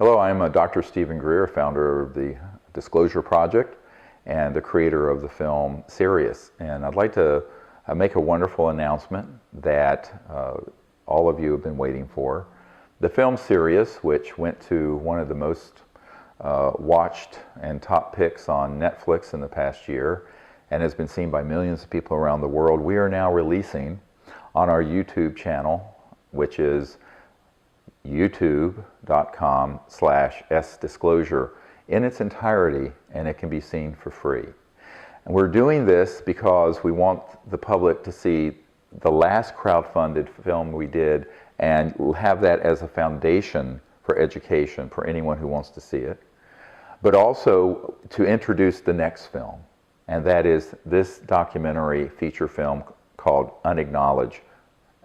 Hello, I'm Dr. Stephen Greer, founder of the Disclosure Project and the creator of the film Sirius. And I'd like to make a wonderful announcement that all of you have been waiting for. The film Sirius, which went to one of the most watched and top picks on Netflix in the past year and has been seen by millions of people around the world, we are now releasing on our YouTube channel, which is youtube.com/sdisclosure in its entirety, and it can be seen for free. And we're doing this because we want the public to see the last crowdfunded film we did and have that as a foundation for education for anyone who wants to see it, but also to introduce the next film, and that is this documentary feature film called Unacknowledged,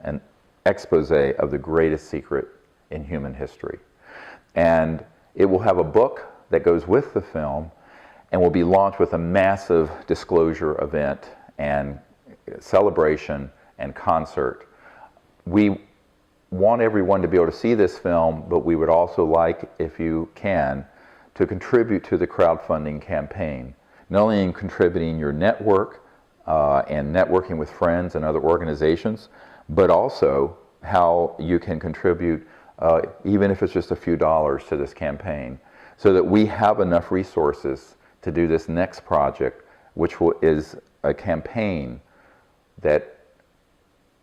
an expose of the greatest secret in human history. And it will have a book that goes with the film and will be launched with a massive disclosure event and celebration and concert. We want everyone to be able to see this film, but we would also like, if you can, to contribute to the crowdfunding campaign. Not only in contributing your network and networking with friends and other organizations, but also how you can contribute even if it's just a few dollars to this campaign, so that we have enough resources to do this next project, which is a campaign that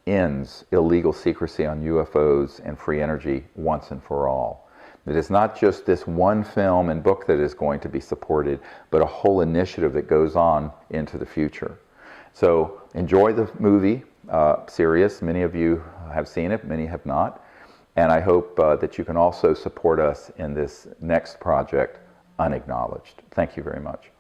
ends illegal secrecy on UFOs and free energy once and for all. It is not just this one film and book that is going to be supported, but a whole initiative that goes on into the future. So enjoy the movie, Sirius. Many of you have seen it, many have not. And I hope that you can also support us in this next project, Unacknowledged. Thank you very much.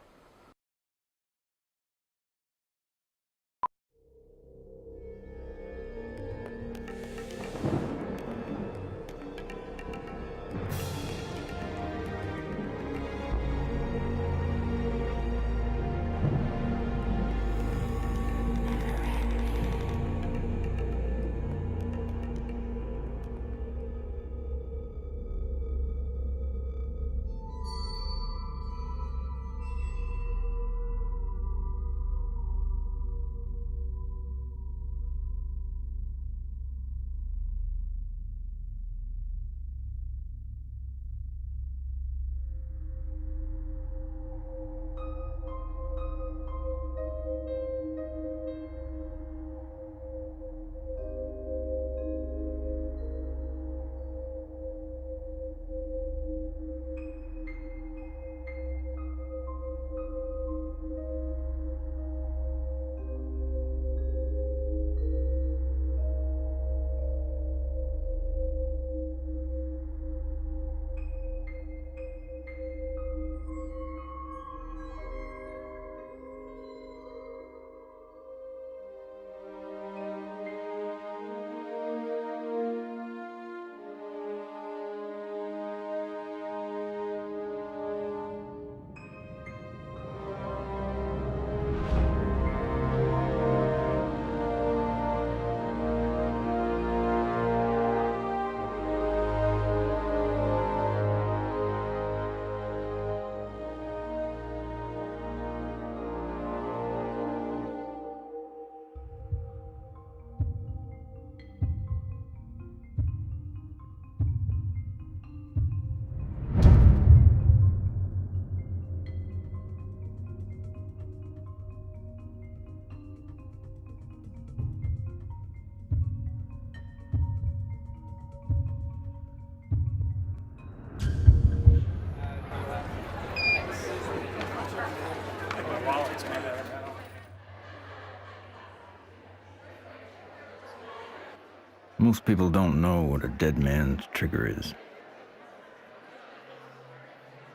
Most people don't know what a dead man's trigger is.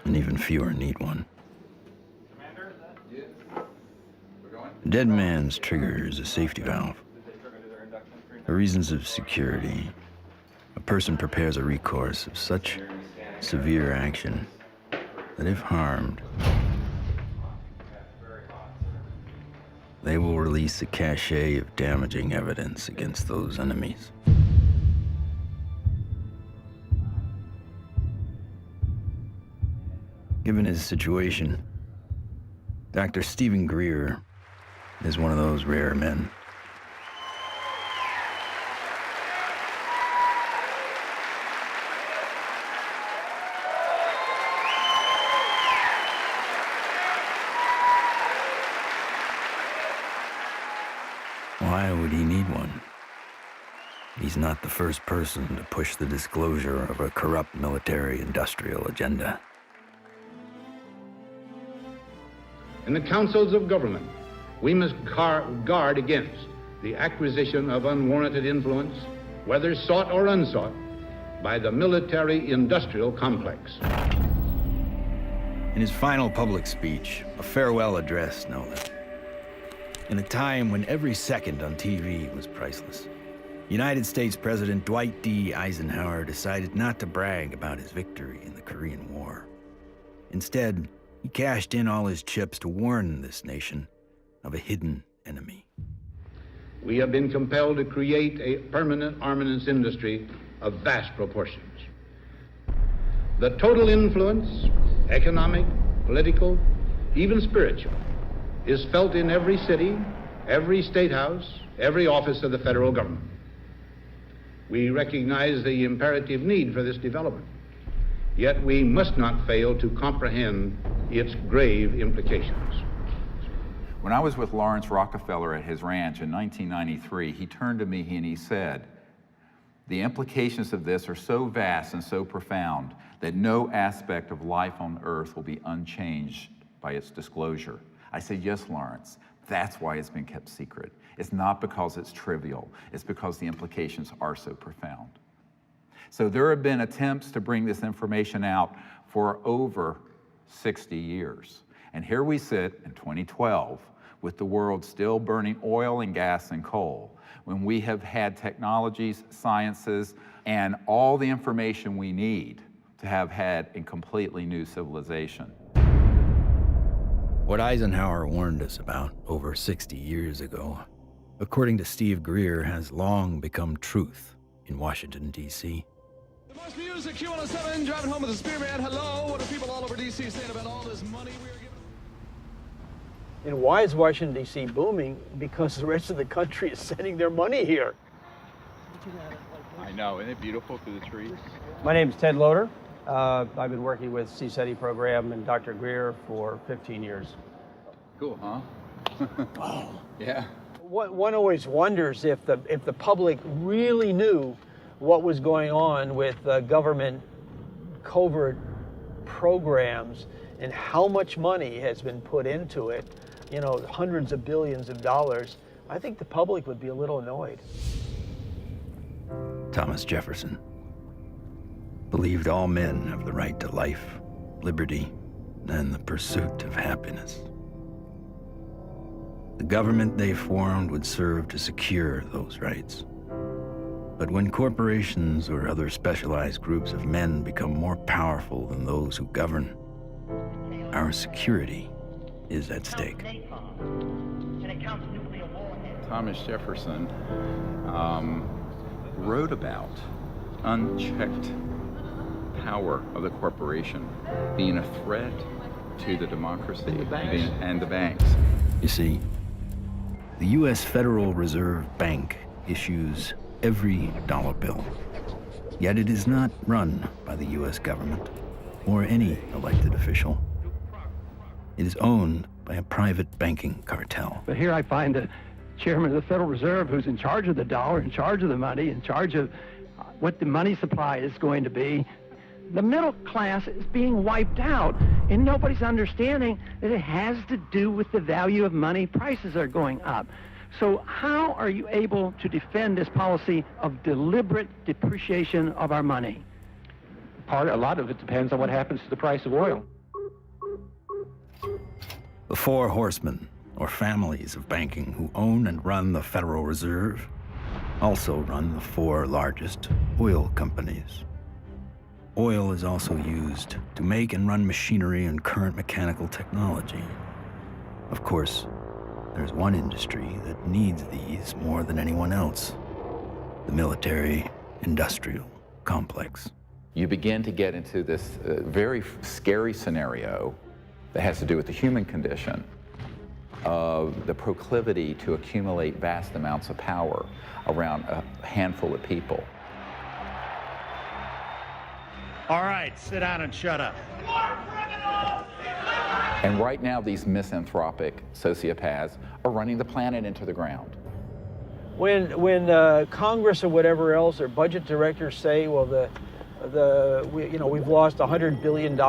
And even fewer need one. A dead man's trigger is a safety valve. For reasons of security, a person prepares a recourse of such severe action that if harmed, they will release a cache of damaging evidence against those enemies. Given his situation, Dr. Stephen Greer is one of those rare men. Why would he need one? He's not the first person to push the disclosure of a corrupt military-industrial agenda. In the councils of government, we must guard against the acquisition of unwarranted influence, whether sought or unsought, by the military-industrial complex. In his final public speech, a farewell address, no less, in a time when every second on TV was priceless, United States President Dwight D. Eisenhower decided not to brag about his victory in the Korean War. Instead, he cashed in all his chips to warn this nation of a hidden enemy. We have been compelled to create a permanent armaments industry of vast proportions. The total influence, economic, political, even spiritual, is felt in every city, every state house, every office of the federal government. We recognize the imperative need for this development, yet we must not fail to comprehend its grave implications. When I was with Lawrence Rockefeller at his ranch in 1993, he turned to me and he said, "The implications of this are so vast and so profound that no aspect of life on earth will be unchanged by its disclosure." I said, "Yes, Lawrence, that's why it's been kept secret. It's not because it's trivial, it's because the implications are so profound." So there have been attempts to bring this information out for over 60 years. And here we sit in 2012 with the world still burning oil and gas and coal, when we have had technologies, sciences, and all the information we need to have had a completely new civilization. What Eisenhower warned us about over 60 years ago, according to Steve Greer, has long become truth in Washington, D.C. The most music, Q107, driving home with the Spearman. Hello, what are people all over D.C. saying about all this money we are giving? And why is Washington, D.C. booming? Because the rest of the country is sending their money here. I know, isn't it beautiful through the trees? My name is Ted Loader. I've been working with CSETI program and Dr. Greer for 15 years. Cool, huh? Wow. Yeah. One always wonders if the public really knew what was going on with government covert programs and how much money has been put into it, you know, hundreds of billions of dollars. I think the public would be a little annoyed. Thomas Jefferson believed all men have the right to life, liberty, and the pursuit of happiness. The government they formed would serve to secure those rights. But when corporations or other specialized groups of men become more powerful than those who govern, our security is at stake. Thomas Jefferson wrote about unchecked power of the corporation being a threat to the democracy and the banks. You see, the U.S. Federal Reserve Bank issues every dollar bill, yet it is not run by the U.S. government or any elected official. It is owned by a private banking cartel. But here I find the chairman of the Federal Reserve, who's in charge of the dollar, in charge of the money, in charge of what the money supply is going to be. The middle class is being wiped out, and nobody's understanding that it has to do with the value of money. Prices are going up. So how are you able to defend this policy of deliberate depreciation of our money? A lot of it depends on what happens to the price of oil. The four horsemen, or families of banking who own and run the Federal Reserve, also run the four largest oil companies. Oil is also used to make and run machinery and current mechanical technology. Of course, there's one industry that needs these more than anyone else: the military-industrial complex. you begin to get into this very scary scenario that has to do with the human condition of the proclivity to accumulate vast amounts of power around a handful of people. All right, sit down and shut up. And right now, these misanthropic sociopaths are running the planet into the ground. When Congress or whatever else or budget directors say, well, we've lost $100 billion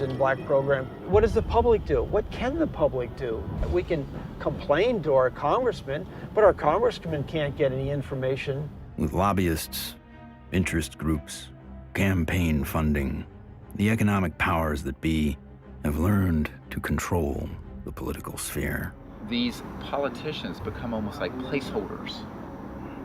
in black program, what does the public do? What can the public do? We can complain to our congressmen, but our congressmen can't get any information. With lobbyists, interest groups, campaign funding, the economic powers that be have learned to control the political sphere. These politicians become almost like placeholders.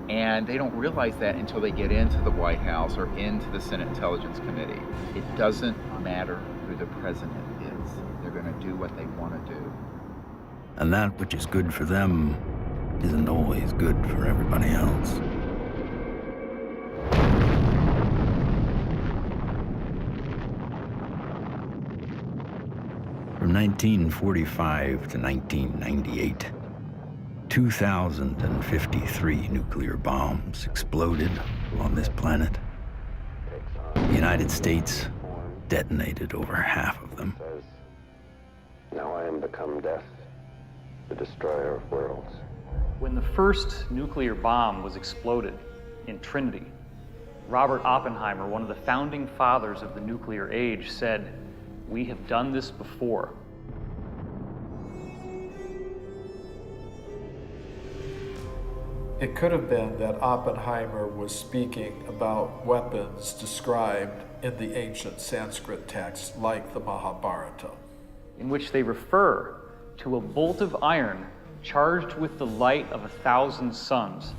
And they don't realize that until they get into the White House or into the Senate Intelligence Committee. It doesn't matter who the president is. They're going to do what they want to do. And that which is good for them isn't always good for everybody else. From 1945 to 1998, 2,053 nuclear bombs exploded on this planet. The United States detonated over half of them. Now I am become death, the destroyer of worlds. When the first nuclear bomb was exploded in Trinity, Robert Oppenheimer, one of the founding fathers of the nuclear age, said, "We have done this before." It could have been that Oppenheimer was speaking about weapons described in the ancient Sanskrit texts like the Mahabharata, in which they refer to a bolt of iron charged with the light of 1,000 suns.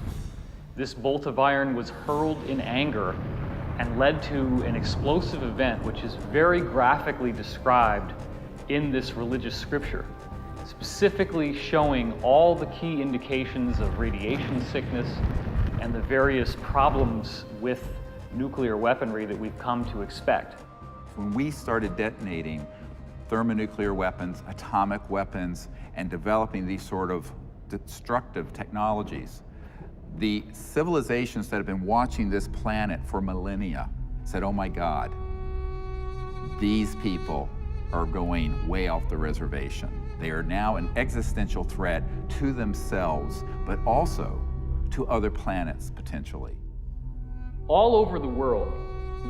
This bolt of iron was hurled in anger and led to an explosive event which is very graphically described in this religious scripture, specifically showing all the key indications of radiation sickness and the various problems with nuclear weaponry that we've come to expect. When we started detonating thermonuclear weapons, atomic weapons, and developing these sort of destructive technologies, the civilizations that have been watching this planet for millennia said, oh my God, these people are going way off the reservation. They are now an existential threat to themselves, but also to other planets potentially. All over the world,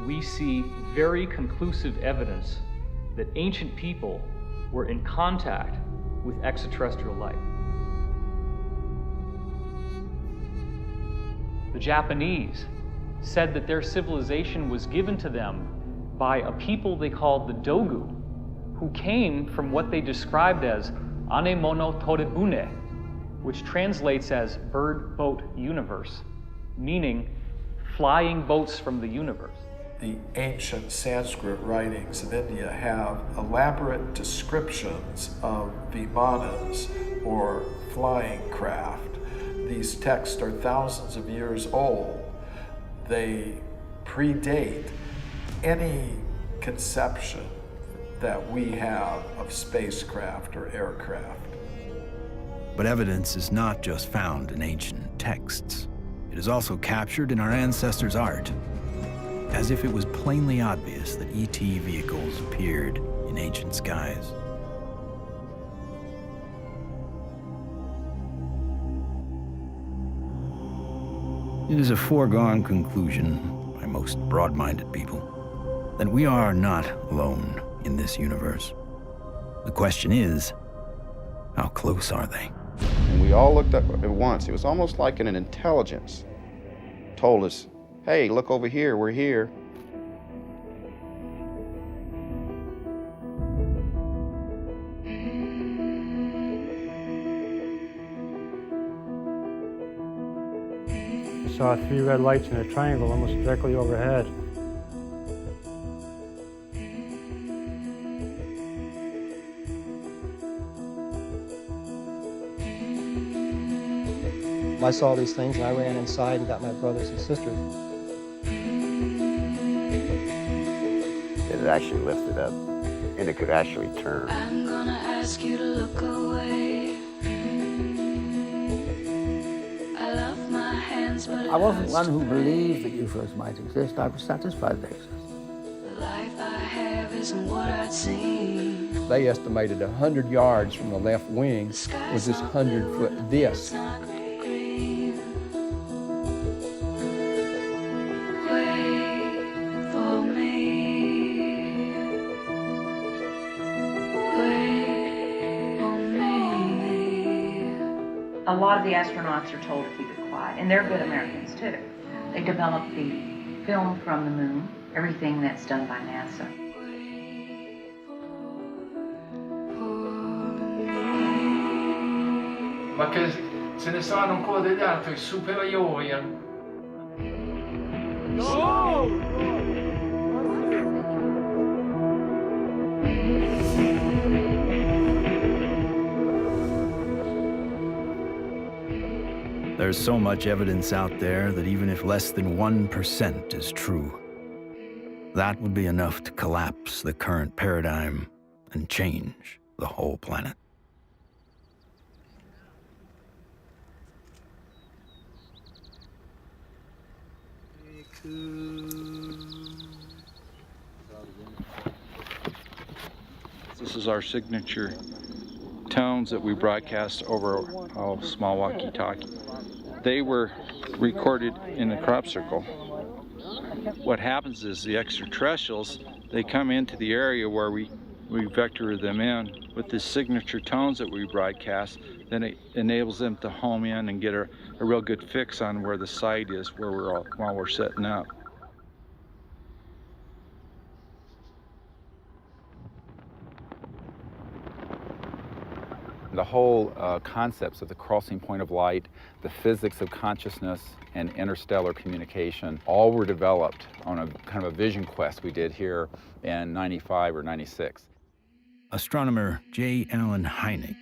we see very conclusive evidence that ancient people were in contact with extraterrestrial life. The Japanese said that their civilization was given to them by a people they called the Dogu, who came from what they described as Anemono Torebune, which translates as bird boat universe, meaning flying boats from the universe. The ancient Sanskrit writings of India have elaborate descriptions of vimanas, or flying craft. These texts are thousands of years old. They predate any conception that we have of spacecraft or aircraft. But evidence is not just found in ancient texts. It is also captured in our ancestors' art, as if it was plainly obvious that ET vehicles appeared in ancient skies. It is a foregone conclusion by most broad-minded people that we are not alone in this universe. The question is, how close are they? And we all looked up at once. It was almost like an intelligence told us, hey, look over here, we're here. I saw 3 red lights in a triangle almost directly overhead. I saw these things and I ran inside and got my brothers and sisters. it actually lifted up, and it could actually turn. I'm gonna ask you to look away. I love my hands, but I wasn't one who believed that UFOs might exist. I was satisfied they exist. the life I have isn't what I'd seen. They estimated 100 yards from the left wing was this 100-foot disc. A lot of the astronauts are told to keep it quiet, and they're good Americans too. They develop the film from the moon, everything that's done by NASA. Ma che se ne sanno ancora degli altri superiori. There's so much evidence out there that even if less than 1% is true, that would be enough to collapse the current paradigm and change the whole planet. This is our signature tones that we broadcast over a small walkie-talkie. They were recorded in the crop circle. What happens is the extraterrestrials, they come into the area where we vector them in with the signature tones that we broadcast. Then it enables them to home in and get a real good fix on where the site is while we're setting up. The whole concepts of the crossing point of light, the physics of consciousness, and interstellar communication all were developed on a kind of a vision quest we did here in 95 or 96. Astronomer J. Allen Hynek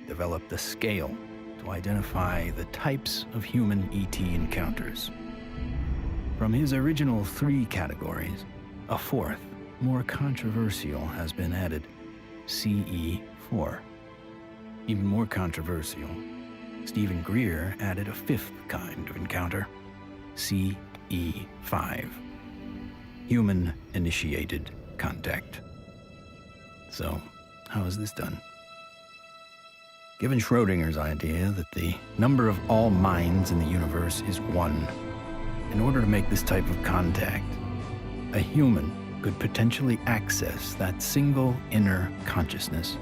developed a scale to identify the types of human ET encounters. From his original 3 categories, a 4th, more controversial, has been added, CE4. Even more controversial, Stephen Greer added a 5th kind of encounter, CE5, human-initiated contact. So, how is this done? Given Schrodinger's idea that the number of all minds in the universe is 1, in order to make this type of contact, a human could potentially access that single inner consciousness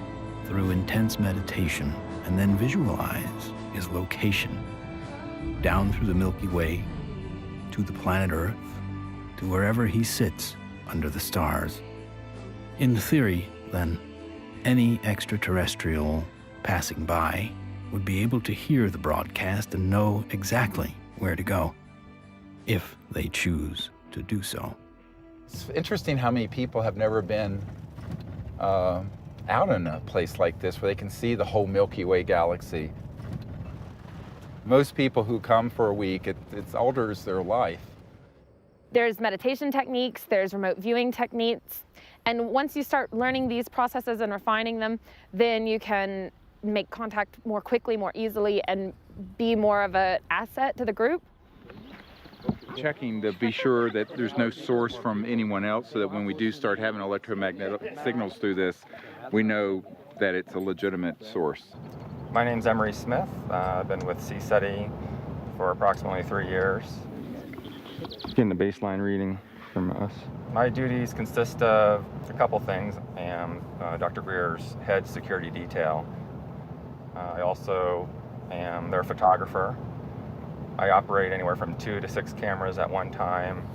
through intense meditation and then visualize his location down through the Milky Way to the planet Earth to wherever he sits under the stars. In theory, then, any extraterrestrial passing by would be able to hear the broadcast and know exactly where to go, if they choose to do so. It's interesting how many people have never been out in a place like this where they can see the whole Milky Way galaxy. Most people who come for a week, it alters their life. There's meditation techniques, there's remote viewing techniques, and once you start learning these processes and refining them, then you can make contact more quickly, more easily, and be more of an asset to the group. Checking to be sure that there's no source from anyone else so that when we do start having electromagnetic signals through this, we know that it's a legitimate source. My name's Emery Smith. I've been with CSETI for approximately 3 years. Getting the baseline reading from us. My duties consist of a couple things. I am Dr. Greer's head security detail. I also am their photographer. I operate anywhere from 2 to 6 cameras at one time.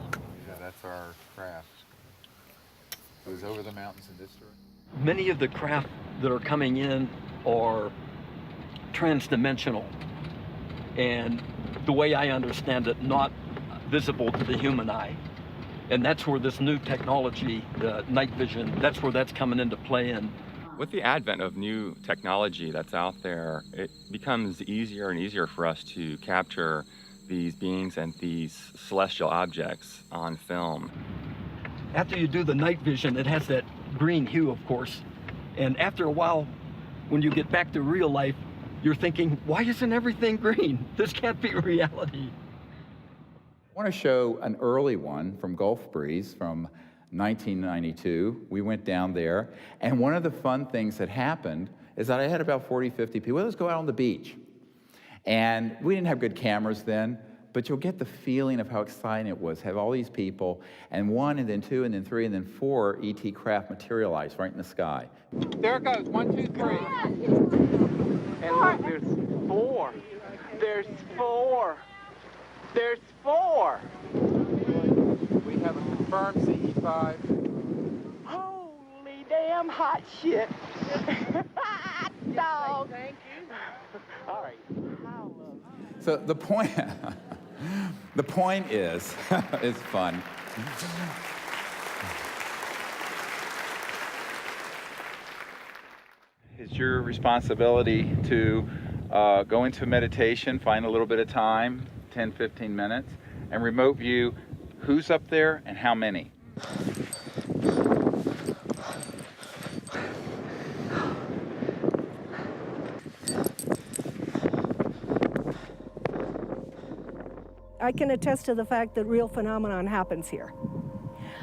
Yeah, that's our craft. It goes over the mountains in this direction. Many of the craft that are coming in are transdimensional, and the way I understand it, not visible to the human eye. And that's where this new technology, night vision, that's where that's coming into play. And with the advent of new technology that's out there, it becomes easier and easier for us to capture these beings and these celestial objects on film. after you do the night vision, it has that green hue, of course. And after a while, when you get back to real life, you're thinking, why isn't everything green? This can't be reality. I want to show an early one from Gulf Breeze from 1992. We went down there, and one of the fun things that happened is that I had about 40, 50 people. Let's go out on the beach. And we didn't have good cameras then, but you'll get the feeling of how exciting it was. Have all these people, and 1, and then 2, and then 3, and then 4 ET craft materialize right in the sky. There it goes, 1, 2, 3. And look, there's 4. There's 4. There's 4. We have a confirmed CE5. Holy damn hot shit. Hot dog. Thank you. All right. So the point, the point is, it's fun. It's your responsibility to go into meditation, find a little bit of time, 10, 15 minutes, and remote view who's up there and how many. I can attest to the fact that real phenomenon happens here.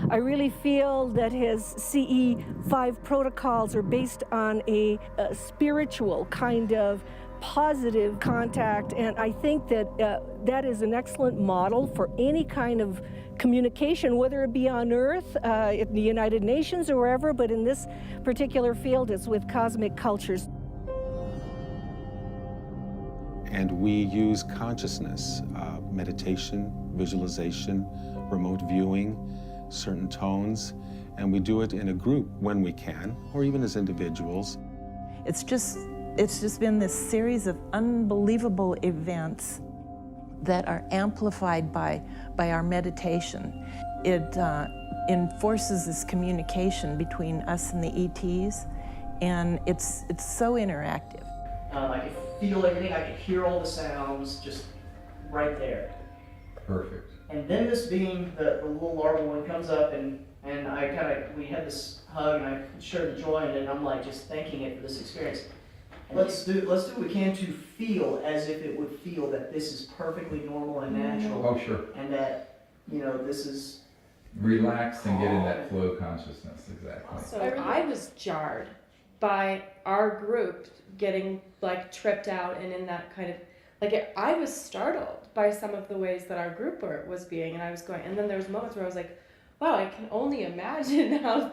I really feel that his CE5 protocols are based on a spiritual kind of positive contact, and I think that that is an excellent model for any kind of communication, whether it be on Earth, in the United Nations or wherever, but in this particular field it's with cosmic cultures. And we use consciousness, meditation, visualization, remote viewing, certain tones, and we do it in a group when we can, or even as individuals. It's just been this series of unbelievable events that are amplified by our meditation. It enforces this communication between us and the ETs, and it's so interactive. I could feel everything, I could hear all the sounds just right there. Perfect. And then this being the little larval one comes up, and we had this hug, and I shared the joy in it, and I'm like just thanking it for this experience. Let's do what we can to feel as if it would feel that this is perfectly normal and natural. Oh, sure. And that, this is... Relax and get in that flow consciousness, exactly. So I was jarred by our group getting tripped out and in that kind of, I was startled by some of the ways that our group was being, and I was going, and then there was moments where I was like, wow, I can only imagine how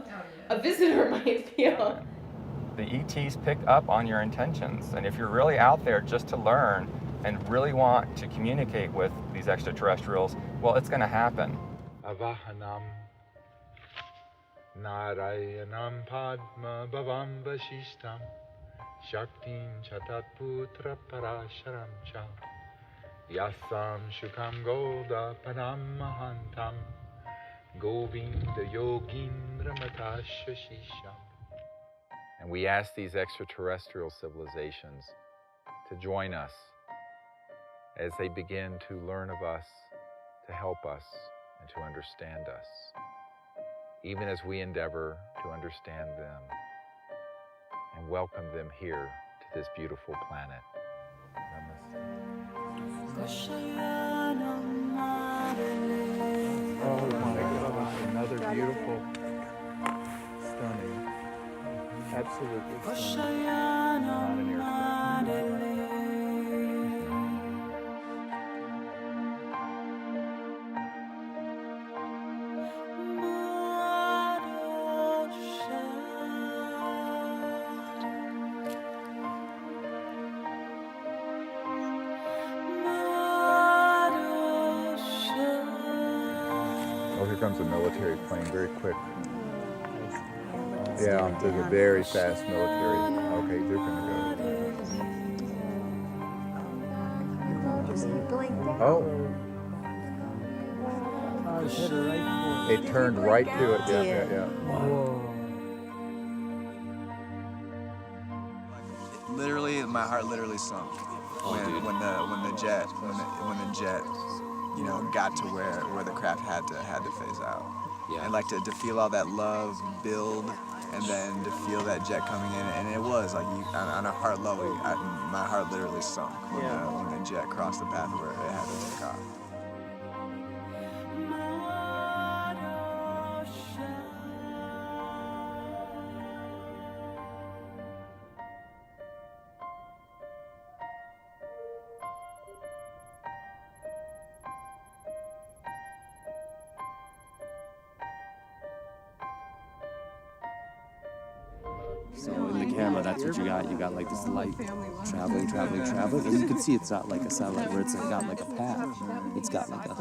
a visitor might feel. The ETs pick up on your intentions, and if you're really out there just to learn and really want to communicate with these extraterrestrials, well, it's going to happen. Avahanam Narayanam Padma Bhavam Vashishtam Shaktim Chatat Putra Parasharam Cha Yasam Shukam Goda Padam Mahantam Govinda Yogindra Matashashisham. And we ask these extraterrestrial civilizations to join us as they begin to learn of us, to help us, and to understand us, even as we endeavor to understand them and welcome them here to this beautiful planet. Oh my gosh, another beautiful, stunning, absolutely stunning. Not an airplane. Oh, here comes a military plane very quick. Yeah, there's a very fast military. Okay, they're gonna go. Oh. It turned right to it. Yeah. Literally, my heart literally sunk when the jet, got to where the craft had to phase out. and like to feel all that love build, and then to feel that jet coming in, and it was like on a heart level, my heart literally sunk when the jet crossed the path where it had to take off. So in the camera, that's what you got. You got like this light traveling, and you can see it's not like a satellite where it's got like a path. It's got like a,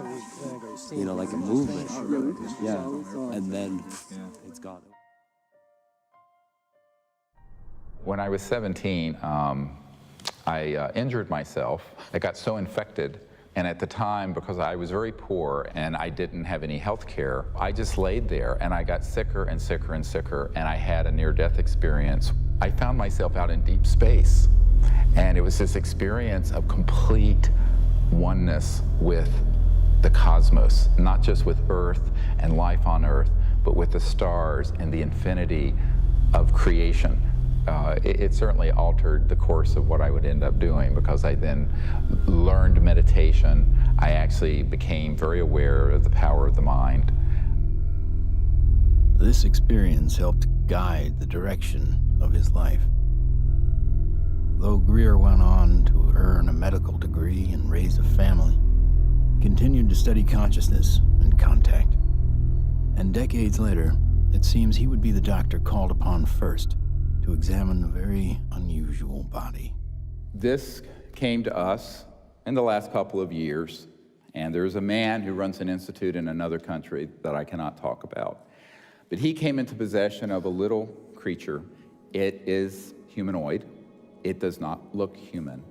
like a movement. Yeah, and then it's gone. When I was 17, I injured myself. I got so infected. And at the time, because I was very poor and I didn't have any health care, I just laid there and I got sicker and sicker and sicker, and I had a near-death experience. I found myself out in deep space, and it was this experience of complete oneness with the cosmos, not just with Earth and life on Earth, but with the stars and the infinity of creation. It certainly altered the course of what I would end up doing, because I then learned meditation. I actually became very aware of the power of the mind. This experience helped guide the direction of his life. Though Greer went on to earn a medical degree and raise a family, he continued to study consciousness and contact. And decades later, it seems he would be the doctor called upon first to examine a very unusual body. This came to us in the last couple of years, and there's a man who runs an institute in another country that I cannot talk about. But he came into possession of a little creature. It is humanoid. It does not look human.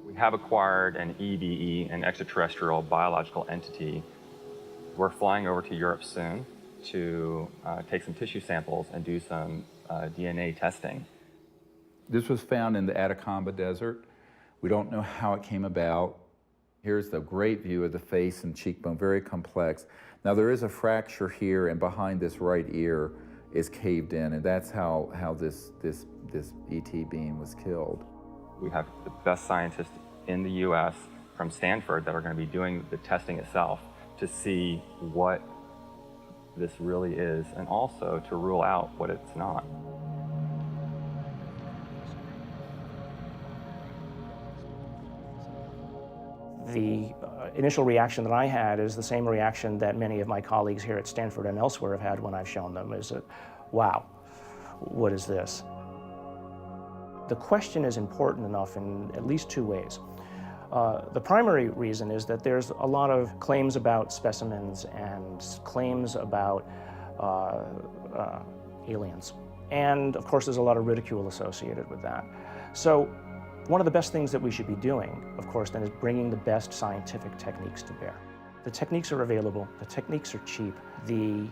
We have acquired an EBE, an extraterrestrial biological entity. We're flying over to Europe soon to take some tissue samples and do some DNA testing. This was found in the Atacama Desert. We don't know how it came about. Here's the great view of the face and cheekbone, very complex. Now there is a fracture here, and behind this right ear is caved in, and that's how this ET being was killed. We have the best scientists in the US from Stanford that are going to be doing the testing itself to see what this really is, and also to rule out what it's not. The initial reaction that I had is the same reaction that many of my colleagues here at Stanford and elsewhere have had when I've shown them, is that, wow, what is this? The question is important enough in at least two ways. The primary reason is that there's a lot of claims about specimens and claims about aliens. And of course, there's a lot of ridicule associated with that. So one of the best things that we should be doing, of course, then is bringing the best scientific techniques to bear. The techniques are available, the techniques are cheap, the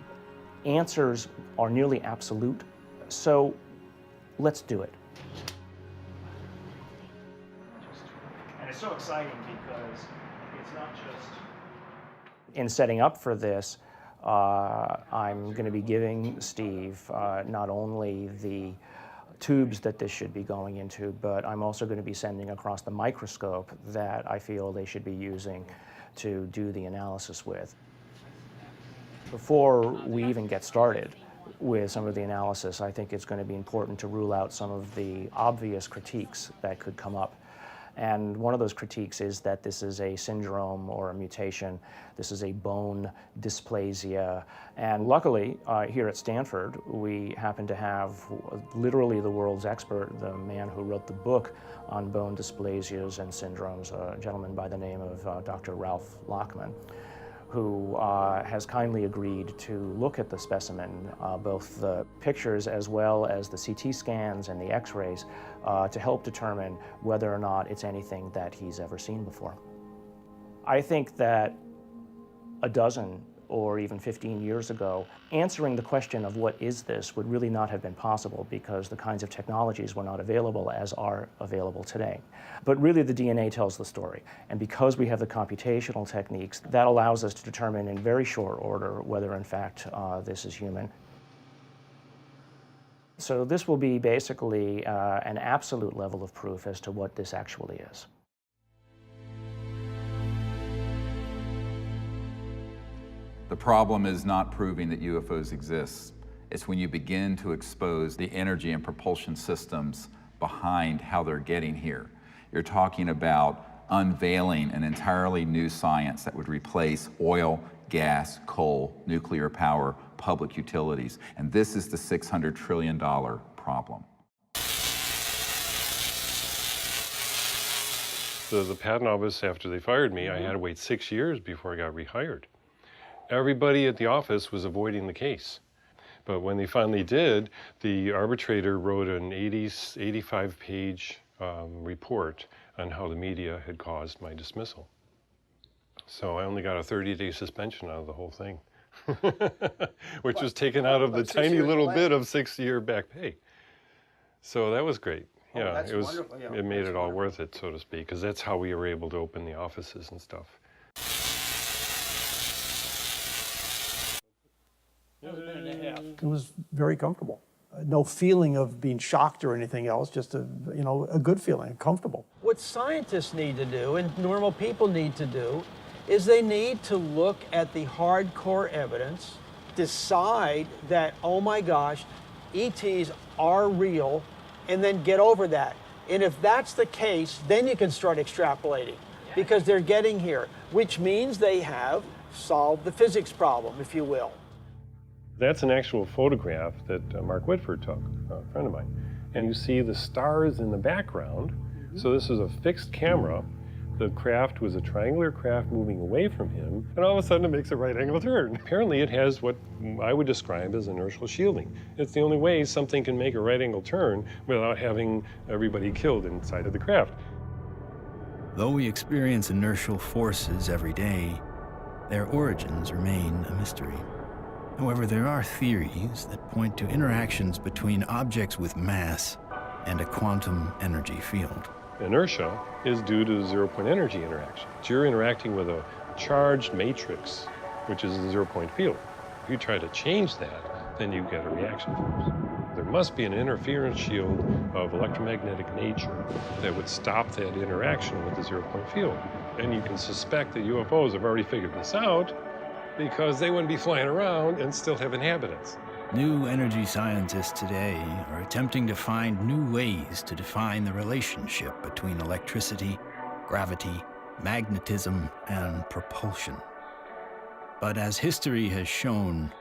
answers are nearly absolute, so let's do it. And it's so exciting because it's not just... In setting up for this, I'm going to be giving Steve not only the tubes that this should be going into, but I'm also going to be sending across the microscope that I feel they should be using to do the analysis with. Before we even get started with some of the analysis, I think it's going to be important to rule out some of the obvious critiques that could come up. And one of those critiques is that this is a syndrome or a mutation. This is a bone dysplasia. And luckily, here at Stanford, we happen to have literally the world's expert, the man who wrote the book on bone dysplasias and syndromes, a gentleman by the name of Dr. Ralph Lockman, who has kindly agreed to look at the specimen, both the pictures as well as the CT scans and the x-rays, to help determine whether or not it's anything that he's ever seen before. I think that a dozen or even 15 years ago, answering the question of what is this would really not have been possible because the kinds of technologies were not available as are available today. But really the DNA tells the story. And because we have the computational techniques, that allows us to determine in very short order whether in fact this is human. So this will be basically an absolute level of proof as to what this actually is. The problem is not proving that UFOs exist. It's when you begin to expose the energy and propulsion systems behind how they're getting here. You're talking about unveiling an entirely new science that would replace oil, gas, coal, nuclear power, public utilities. And this is the $600 trillion problem. The patent office, after they fired me, I had to wait 6 years before I got rehired. Everybody at the office was avoiding the case. But when they finally did, the arbitrator wrote an 85-page report on how the media had caused my dismissal. So I only got a 30-day suspension out of the whole thing, which was taken out of the tiny little bit of 6-year back pay. So that was great. Yeah, it was. Wonderful. Yeah, it made it all worth it, so to speak, because that's how we were able to open the offices and stuff. It was very comfortable. No feeling of being shocked or anything else, just a good feeling, comfortable. What scientists need to do and normal people need to do is they need to look at the hardcore evidence, decide that, oh my gosh, ETs are real, and then get over that. And if that's the case, then you can start extrapolating because they're getting here, which means they have solved the physics problem, if you will. That's an actual photograph that Mark Whitford took, a friend of mine. And you see the stars in the background. So this is a fixed camera. The craft was a triangular craft moving away from him, and all of a sudden it makes a right angle turn. Apparently it has what I would describe as inertial shielding. It's the only way something can make a right angle turn without having everybody killed inside of the craft. Though we experience inertial forces every day, their origins remain a mystery. However, there are theories that point to interactions between objects with mass and a quantum energy field. Inertia is due to the zero-point energy interaction. You're interacting with a charged matrix, which is a zero-point field. If you try to change that, then you get a reaction force. There must be an interference shield of electromagnetic nature that would stop that interaction with the zero-point field. And you can suspect that UFOs have already figured this out because they wouldn't be flying around and still have inhabitants. New energy scientists today are attempting to find new ways to define the relationship between electricity, gravity, magnetism, and propulsion. But as history has shown,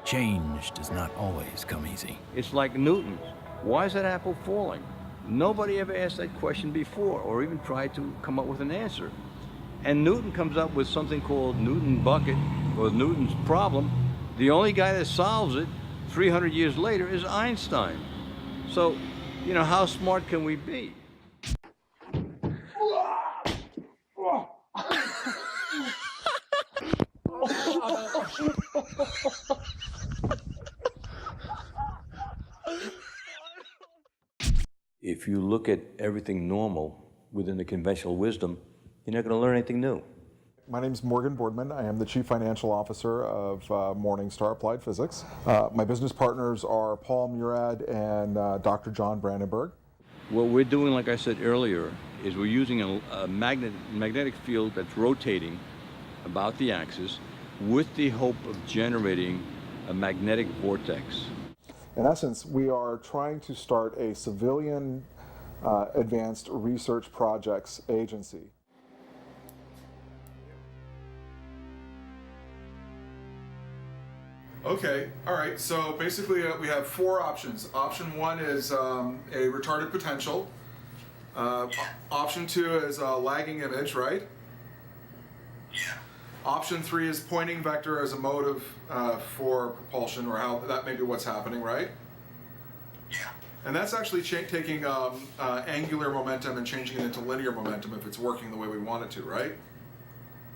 change does not always come easy. It's like Newton. Why is that apple falling? Nobody ever asked that question before or even tried to come up with an answer. And Newton comes up with something called Newton bucket, or Newton's problem. The only guy that solves it 300 years later is Einstein. So, how smart can we be? If you look at everything normal within the conventional wisdom, you're not going to learn anything new. My name is Morgan Boardman. I am the Chief Financial Officer of Morningstar Applied Physics. My business partners are Paul Murad and Dr. John Brandenburg. What we're doing, like I said earlier, is we're using a magnetic field that's rotating about the axis with the hope of generating a magnetic vortex. In essence, we are trying to start a civilian advanced research projects agency. Okay, all right, so basically we have 4 options. Option 1 is a retarded potential. Option 2 is a lagging image, right? Yeah. Option 3 is pointing vector as a motive for propulsion, or how that may be what's happening, right? Yeah. And that's actually taking angular momentum and changing it into linear momentum if it's working the way we want it to, right?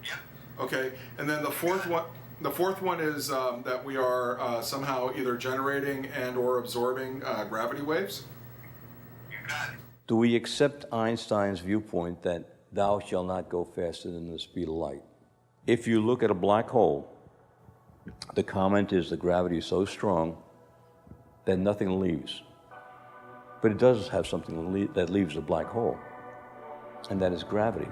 Yeah. Okay, and then the fourth one. The fourth one is that we are somehow either generating and or absorbing gravity waves. Do we accept Einstein's viewpoint that thou shalt not go faster than the speed of light? If you look at a black hole, the comment is the gravity is so strong that nothing leaves. But it does have something that leaves the black hole, and that is gravity.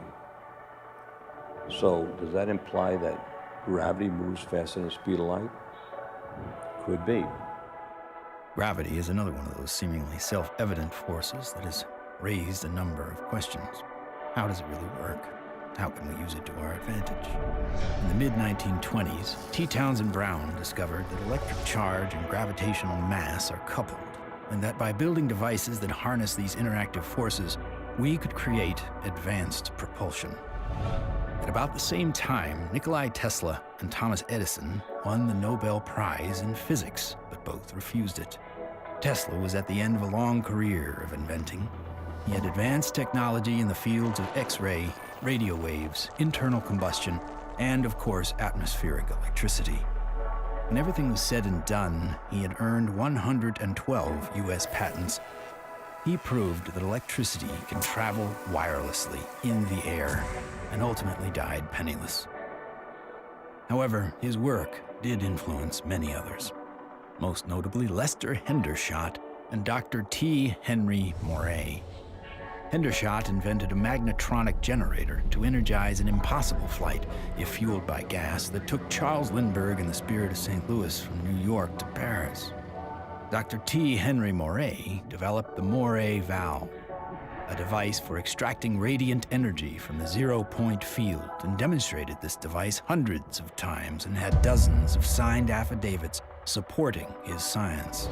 So does that imply that gravity moves faster than the speed of light? Could be. Gravity is another one of those seemingly self-evident forces that has raised a number of questions. How does it really work? How can we use it to our advantage? In the mid-1920s, T. Townsend Brown discovered that electric charge and gravitational mass are coupled, and that by building devices that harness these interactive forces, we could create advanced propulsion. At about the same time, Nikola Tesla and Thomas Edison won the Nobel Prize in physics, but both refused it. Tesla was at the end of a long career of inventing. He had advanced technology in the fields of X-ray, radio waves, internal combustion, and, of course, atmospheric electricity. When everything was said and done, he had earned 112 U.S. patents. He proved that electricity can travel wirelessly in the air, and ultimately died penniless. However, his work did influence many others, most notably Lester Hendershot and Dr. T. Henry Moray. Hendershot invented a magnetronic generator to energize an impossible flight, if fueled by gas, that took Charles Lindbergh and the Spirit of St. Louis from New York to Paris. Dr. T. Henry Moray developed the Moray valve, a device for extracting radiant energy from the zero-point field, and demonstrated this device hundreds of times and had dozens of signed affidavits supporting his science.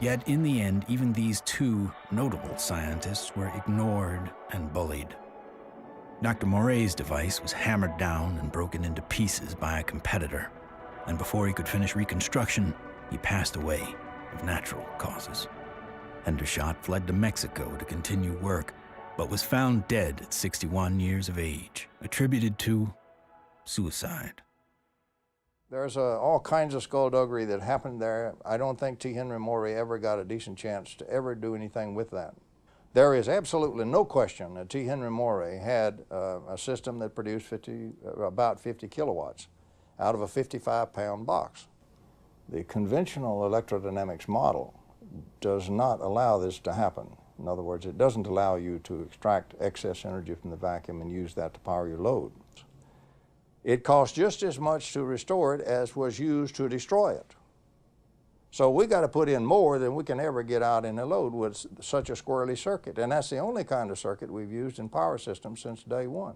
Yet in the end, even these two notable scientists were ignored and bullied. Dr. Moray's device was hammered down and broken into pieces by a competitor, and before he could finish reconstruction, he passed away of natural causes. Hendershot fled to Mexico to continue work, but was found dead at 61 years of age, attributed to suicide. There's all kinds of skullduggery that happened there. I don't think T. Henry Moray ever got a decent chance to ever do anything with that. There is absolutely no question that T. Henry Moray had a system that produced about 50 kilowatts out of a 55-pound box. The conventional electrodynamics model does not allow this to happen. In other words, it doesn't allow you to extract excess energy from the vacuum and use that to power your load. It costs just as much to restore it as was used to destroy it. So we got to put in more than we can ever get out in a load with such a squirrely circuit. And that's the only kind of circuit we've used in power systems since day one.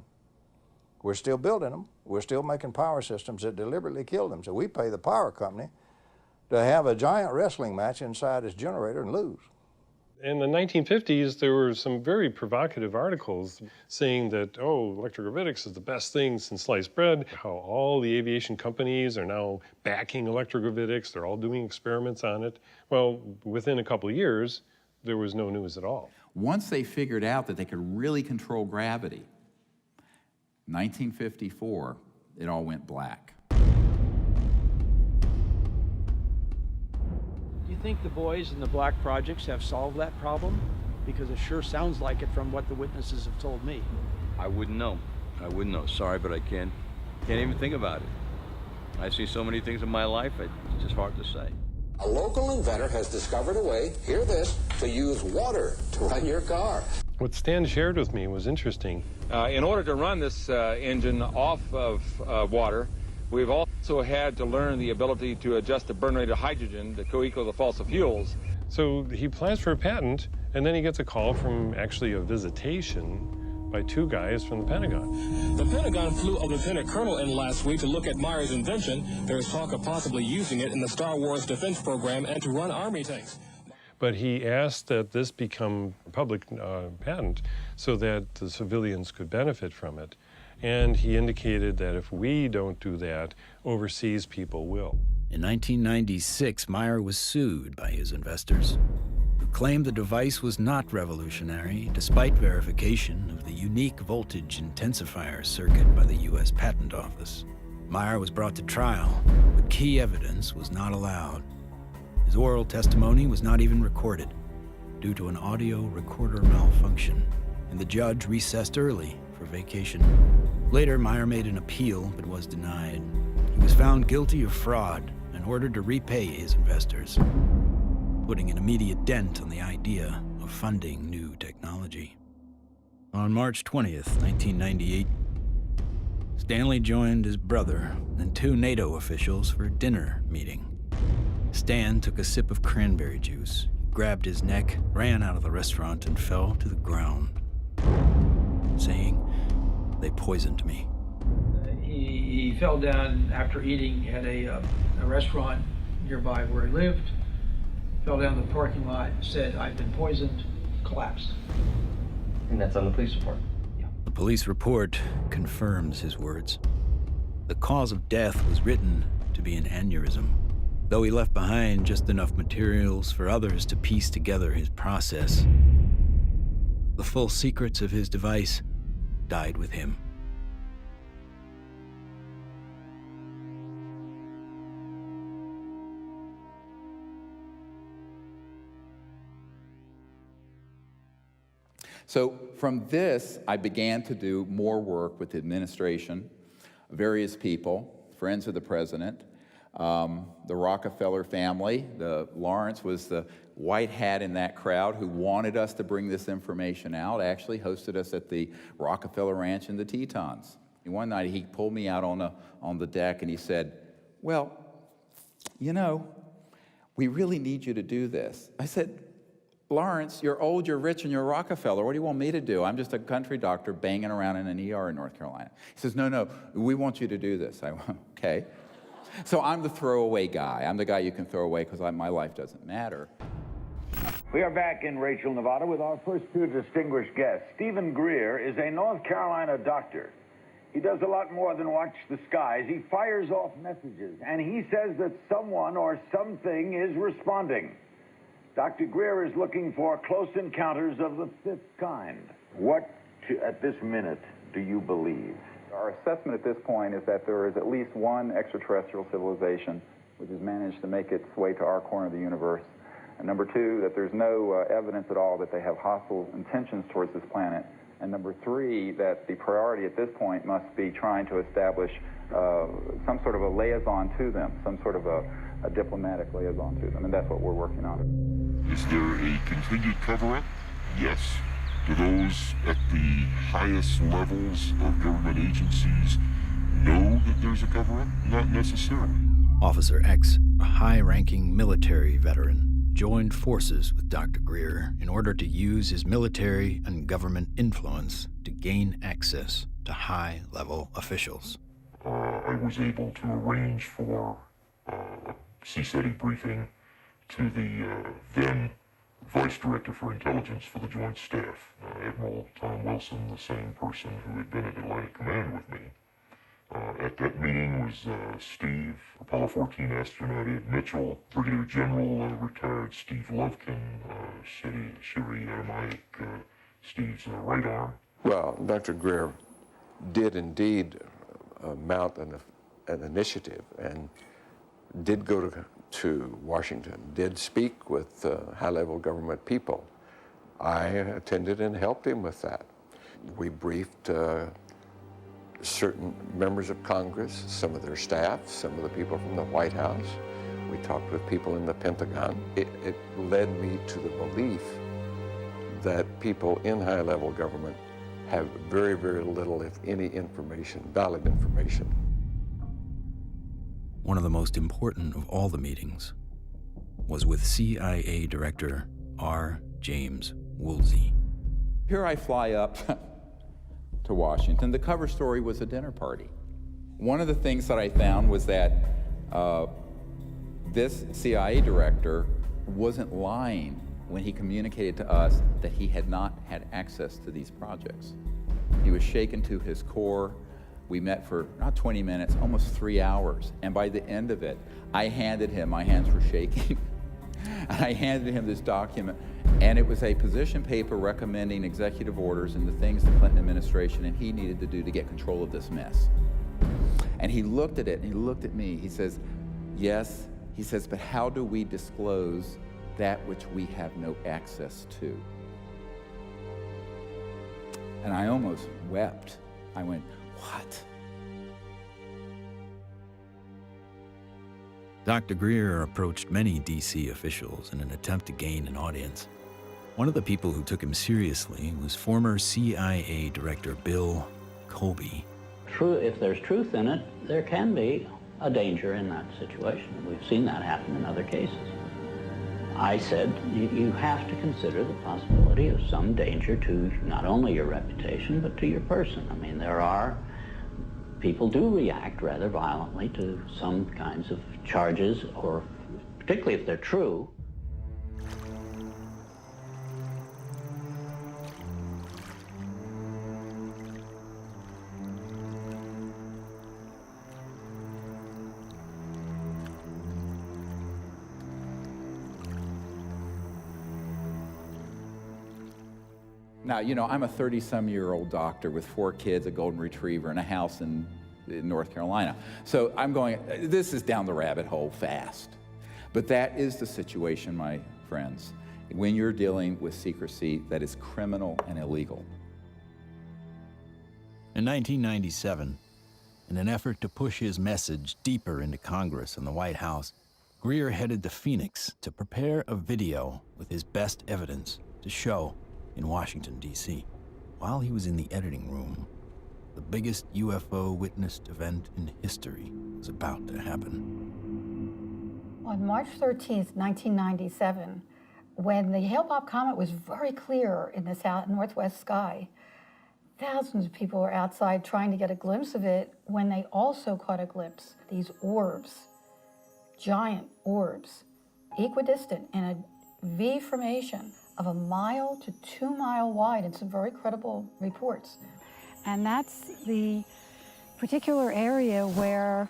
We're still building them. We're still making power systems that deliberately kill them. So we pay the power company to have a giant wrestling match inside his generator and lose. In the 1950s, there were some very provocative articles saying that, oh, electrogravitics is the best thing since sliced bread, how all the aviation companies are now backing electrogravitics, they're all doing experiments on it. Well, within a couple of years, there was no news at all. Once they figured out that they could really control gravity, 1954, it all went black. Do you think the boys in the black projects have solved that problem? Because it sure sounds like it from what the witnesses have told me. I wouldn't know. I wouldn't know. Sorry, but I can't even think about it. I see so many things in my life, it's just hard to say. A local inventor has discovered a way, hear this, to use water to run your car. What Stan shared with me was interesting. In order to run this engine off of water, we've also had to learn the ability to adjust the burn rate of hydrogen to co-equal the fossil fuels. So he applies for a patent, and then he gets a call from actually a visitation by two guys from the Pentagon. The Pentagon flew a lieutenant colonel in last week to look at Meyer's invention. There's talk of possibly using it in the Star Wars defense program and to run Army tanks. But he asked that this become a public patent so that the civilians could benefit from it. And he indicated that if we don't do that, overseas people will. In 1996, Meyer was sued by his investors, who claimed the device was not revolutionary, despite verification of the unique voltage intensifier circuit by the U.S. Patent Office. Meyer was brought to trial, but key evidence was not allowed. His oral testimony was not even recorded due to an audio recorder malfunction, and the judge recessed early for vacation. Later, Meyer made an appeal but was denied. He was found guilty of fraud and ordered to repay his investors, putting an immediate dent on the idea of funding new technology. On March 20th, 1998, Stanley joined his brother and 2 NATO officials for a dinner meeting. Stan took a sip of cranberry juice, grabbed his neck, ran out of the restaurant, and fell to the ground, saying, "They poisoned me." He fell down after eating at a restaurant nearby where he lived, fell down the parking lot, said, "I've been poisoned," collapsed. And that's on the police report? The police report confirms his words. The cause of death was written to be an aneurysm, though he left behind just enough materials for others to piece together his process. The full secrets of his device died with him. So from this, I began to do more work with the administration, various people, friends of the president, the Rockefeller family. Lawrence was the white hat in that crowd who wanted us to bring this information out, actually hosted us at the Rockefeller Ranch in the Tetons. And one night he pulled me out on the deck and he said, "Well, you know, we really need you to do this." I said, "Lawrence, you're old, you're rich, and you're Rockefeller. What do you want me to do? I'm just a country doctor banging around in an ER in North Carolina." He says, no, we want you to do this. I went, okay. So I'm the throwaway guy. I'm the guy you can throw away because my life doesn't matter. We are back in Rachel, Nevada with our first 2 distinguished guests. Stephen Greer is a North Carolina doctor. He does a lot more than watch the skies. He fires off messages, and he says that someone or something is responding. Dr. Greer is looking for close encounters of the 5th kind. What, at this minute, do you believe? Our assessment at this point is that there is at least one extraterrestrial civilization which has managed to make its way to our corner of the universe. And number 2, that there's no evidence at all that they have hostile intentions towards this planet. And number 3, that the priority at this point must be trying to establish some sort of a liaison to them, some sort of a diplomatic liaison to them, and that's what we're working on. Is there a continued cover-up? Yes. Do those at the highest levels of government agencies know that there's a cover-up? Not necessarily. Officer X, a high-ranking military veteran, joined forces with Dr. Greer in order to use his military and government influence to gain access to high-level officials. I was able to arrange for a CSETI briefing to the then Vice Director for Intelligence for the Joint Staff, Admiral Tom Wilson, the same person who had been at Atlantic Command with me. At that meeting was Steve, Apollo 14 astronaut Ed Mitchell, Brigadier General retired Steve Lovkin, Siri Aramaic, Steve's right arm. Well, Dr. Greer did indeed mount an initiative and did go to Washington, did speak with high-level government people. I attended and helped him with that. We briefed certain members of Congress, some of their staff, some of the people from the White House. We talked with people in the Pentagon. It led me to the belief that people in high-level government have very, very little, if any, information, valid information. One of the most important of all the meetings was with CIA Director R. James Woolsey. Here I fly up to Washington. The cover story was a dinner party. One of the things that I found was that this CIA director wasn't lying when he communicated to us that he had not had access to these projects. He was shaken to his core. We met for not 20 minutes, almost 3 hours. And by the end of it, I handed him, my hands were shaking, I handed him this document, and it was a position paper recommending executive orders and the things the Clinton administration and he needed to do to get control of this mess. And he looked at it, and he looked at me. He says, yes, he says, but how do we disclose that which we have no access to? And I almost wept. I went, what? Dr. Greer approached many D.C. officials in an attempt to gain an audience. One of the people who took him seriously was former CIA Director Bill Colby. If there's truth in it, there can be a danger in that situation. We've seen that happen in other cases. I said, you have to consider the possibility of some danger to not only your reputation, but to your person. I mean, people do react rather violently to some kinds of charges, or particularly if they're true. Now, you know, I'm a 30-some-year-old doctor with 4 kids, a golden retriever, and a house in North Carolina. So I'm going, this is down the rabbit hole fast. But that is the situation, my friends, when you're dealing with secrecy that is criminal and illegal. In 1997, in an effort to push his message deeper into Congress and the White House, Greer headed to Phoenix to prepare a video with his best evidence to show in Washington, D.C. While he was in the editing room, the biggest UFO witnessed event in history was about to happen. On March 13th, 1997, when the Hale-Bopp comet was very clear in the northwest sky, thousands of people were outside trying to get a glimpse of it when they also caught a glimpse. These orbs, giant orbs, equidistant in a V formation of 1 mile to 2 mile wide in some very credible reports. And that's the particular area where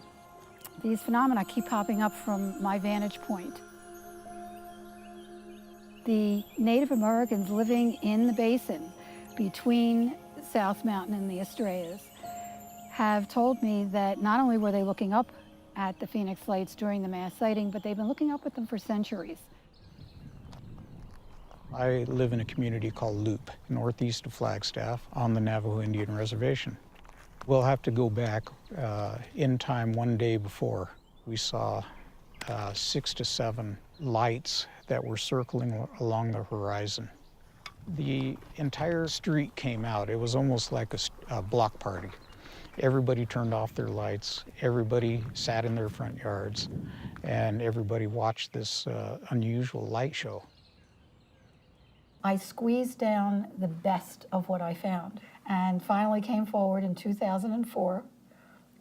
these phenomena keep popping up from my vantage point. The Native Americans living in the basin between South Mountain and the Estrellas have told me that not only were they looking up at the Phoenix Lights during the mass sighting, but they've been looking up at them for centuries. I live in a community called Loop, northeast of Flagstaff, on the Navajo Indian Reservation. We'll have to go back in time one day before. We saw 6 to 7 lights that were circling along the horizon. The entire street came out. It was almost like a block party. Everybody turned off their lights, everybody sat in their front yards, and everybody watched this unusual light show. I squeezed down the best of what I found and finally came forward in 2004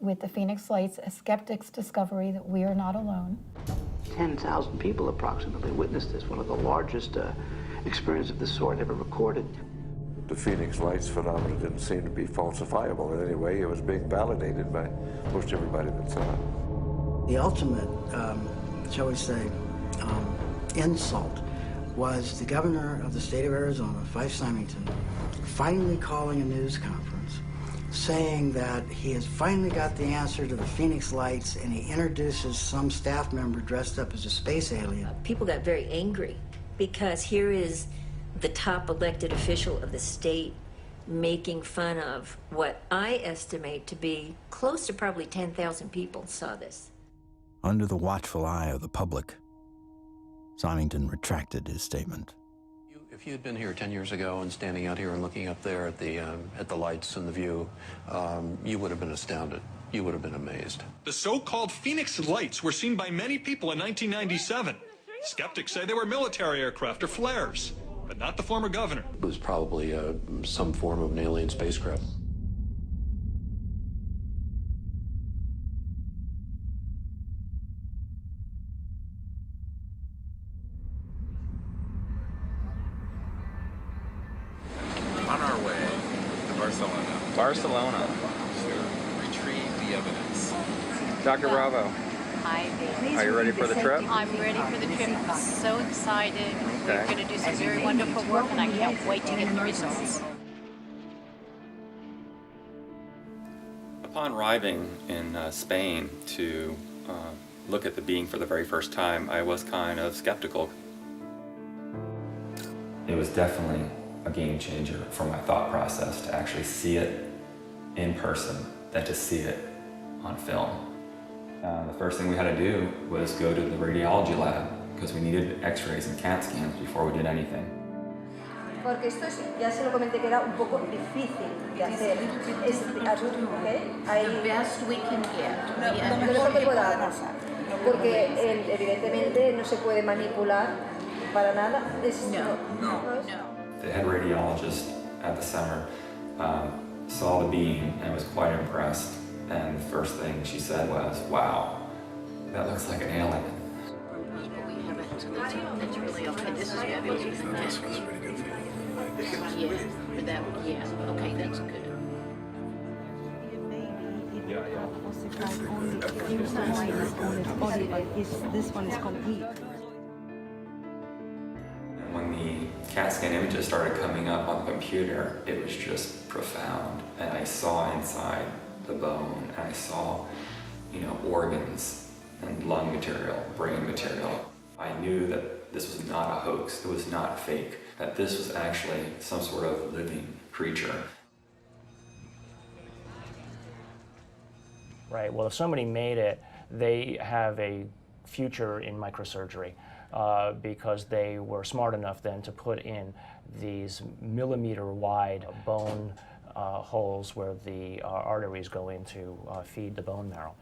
with the Phoenix Lights, a skeptic's discovery that we are not alone. 10,000 people approximately witnessed this, one of the largest experiences of this sort ever recorded. The Phoenix Lights phenomenon didn't seem to be falsifiable in any way. It was being validated by most everybody that saw it. The ultimate, shall we say, insult was the governor of the state of Arizona, Fife Symington, finally calling a news conference saying that he has finally got the answer to the Phoenix Lights, and he introduces some staff member dressed up as a space alien. People got very angry because here is the top elected official of the state making fun of what I estimate to be close to probably 10,000 people saw this. Under the watchful eye of the public, Symington retracted his statement. If you had been here 10 years ago and standing out here and looking up there at the lights and the view, you would have been astounded. You would have been amazed. The so-called Phoenix Lights were seen by many people in 1997. Skeptics say they were military aircraft or flares, but not the former governor. It was probably some form of an alien spacecraft. On our way to Barcelona. Barcelona. To retrieve the evidence. Dr. Bravo. Hi, Dave. Are you ready for the trip? I'm ready for the trip. I'm so excited. We're going to do some very wonderful work, and I can't wait to get the results. Upon arriving in Spain to look at the being for the very first time, I was kind of skeptical. It was definitely a game changer for my thought process to actually see it in person than to see it on film. The first thing we had to do was go to the radiology lab because we needed x-rays and CAT scans before we did anything. Porque esto es, ya se lo comenté que era un poco difícil de hacer. Es, ¿okay? The best we can get. Lo mejor que podamos. Porque evidentemente no se puede manipular para nada. No. The head radiologist at the center saw the beam and was quite impressed. And the first thing she said was, "Wow, that looks like an alien." That's really okay. This is fabulous. This one's pretty good for you. Yeah. Okay, that's good. This one is complete. When the CAT scan images started coming up on the computer, it was just profound. And I saw inside the bone, and I saw, organs and lung material, brain material. I knew that this was not a hoax, it was not fake, that this was actually some sort of living creature. Right, well, if somebody made it, they have a future in microsurgery because they were smart enough then to put in these millimeter-wide bone holes where the arteries go in to feed the bone marrow.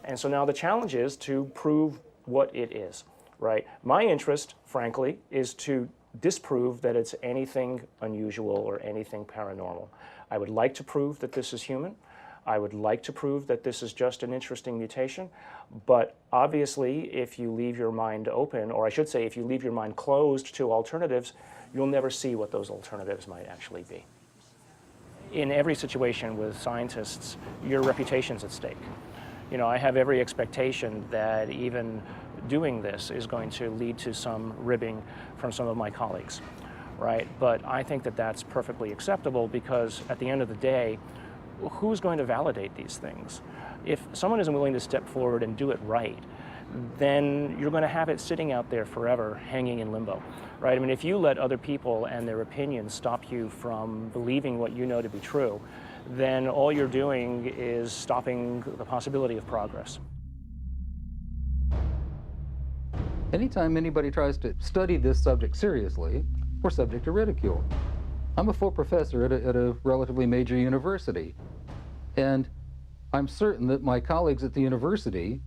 And so now the challenge is to prove what it is, right? My interest, frankly, is to disprove that it's anything unusual or anything paranormal. I would like to prove that this is human. I would like to prove that this is just an interesting mutation. But obviously, if you leave your mind open, or I should say, if you leave your mind closed to alternatives, you'll never see what those alternatives might actually be. In every situation with scientists, your reputation's at stake. I have every expectation that even doing this is going to lead to some ribbing from some of my colleagues, right? But I think that that's perfectly acceptable because at the end of the day, who's going to validate these things? If someone isn't willing to step forward and do it right, then you're going to have it sitting out there forever, hanging in limbo, right? I mean, if you let other people and their opinions stop you from believing what you know to be true, then all you're doing is stopping the possibility of progress. Anytime anybody tries to study this subject seriously, we're subject to ridicule. I'm a full professor at a relatively major university, and I'm certain that my colleagues at the university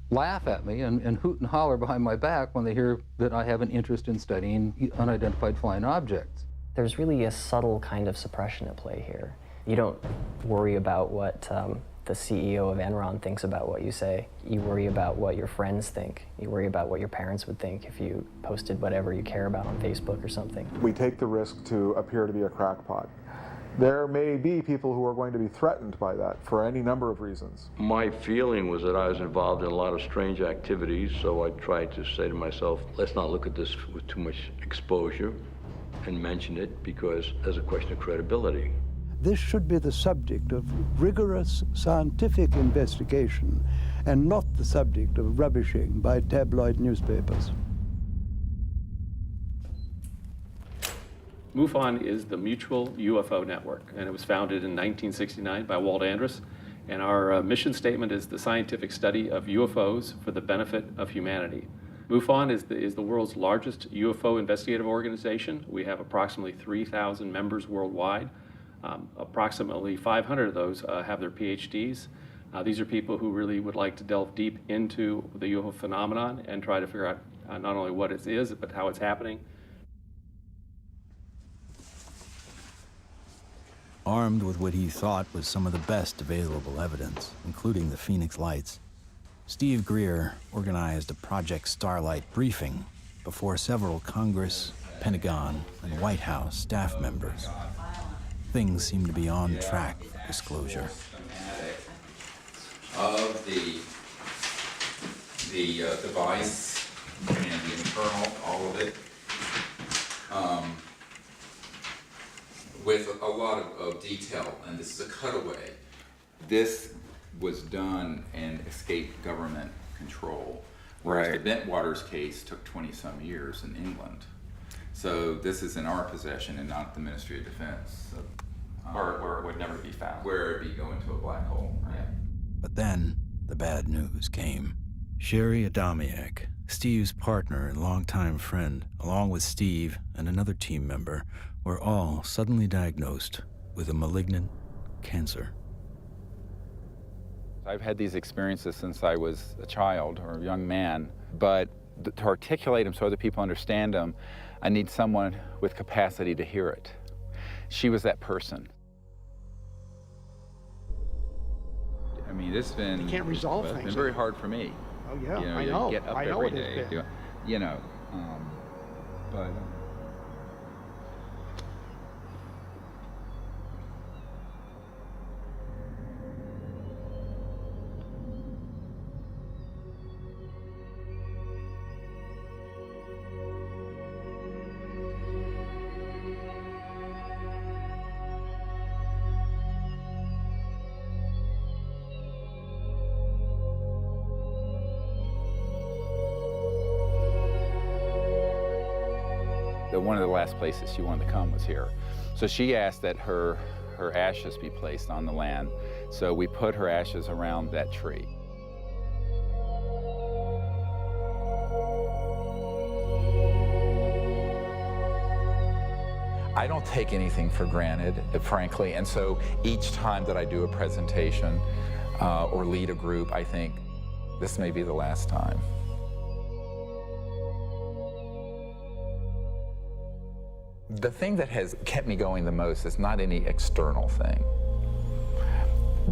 laugh at me and hoot and holler behind my back when they hear that I have an interest in studying unidentified flying objects. There's really a subtle kind of suppression at play here. You don't worry about what the CEO of Enron thinks about what you say. You worry about what your friends think. You worry about what your parents would think if you posted whatever you care about on Facebook or something. We take the risk to appear to be a crackpot. There may be people who are going to be threatened by that for any number of reasons. My feeling was that I was involved in a lot of strange activities, so I tried to say to myself, let's not look at this with too much exposure and mention it because there's a question of credibility. This should be the subject of rigorous scientific investigation and not the subject of rubbishing by tabloid newspapers. MUFON is the Mutual UFO Network, and it was founded in 1969 by Walt Andrus. And our mission statement is the scientific study of UFOs for the benefit of humanity. MUFON is the world's largest UFO investigative organization. We have approximately 3,000 members worldwide. Approximately 500 of those have their PhDs. These are people who really would like to delve deep into the UFO phenomenon and try to figure out not only what it is, but how it's happening. Armed with what he thought was some of the best available evidence, including the Phoenix Lights, Steve Greer organized a Project Starlight briefing before several Congress, Pentagon, and White House staff members. Things seem to be on track for disclosure. Of the device and the internal, all of it. with a lot of detail, and this is a cutaway. This was done and escaped government control, whereas the Bentwaters case took 20-some years in England. So this is in our possession and not the Ministry of Defense. So, where it would never be found. Where it'd be going to a black hole, right? But then the bad news came. Sherry Adamiak, Steve's partner and longtime friend, along with Steve and another team member, were all suddenly diagnosed with a malignant cancer. I've had these experiences since I was a child or a young man, but to articulate them so other people understand them, I need someone with capacity to hear it. She was that person. I mean, it's been, you can't resolve it's things. been very hard for me. Oh yeah, you know, I know. You get up I know every it day, has been. you know, but. One of the last places she wanted to come was here. So she asked that her ashes be placed on the land. So we put her ashes around that tree. I don't take anything for granted, frankly, and so each time that I do a presentation or lead a group, I think, this may be the last time. The thing that has kept me going the most is not any external thing,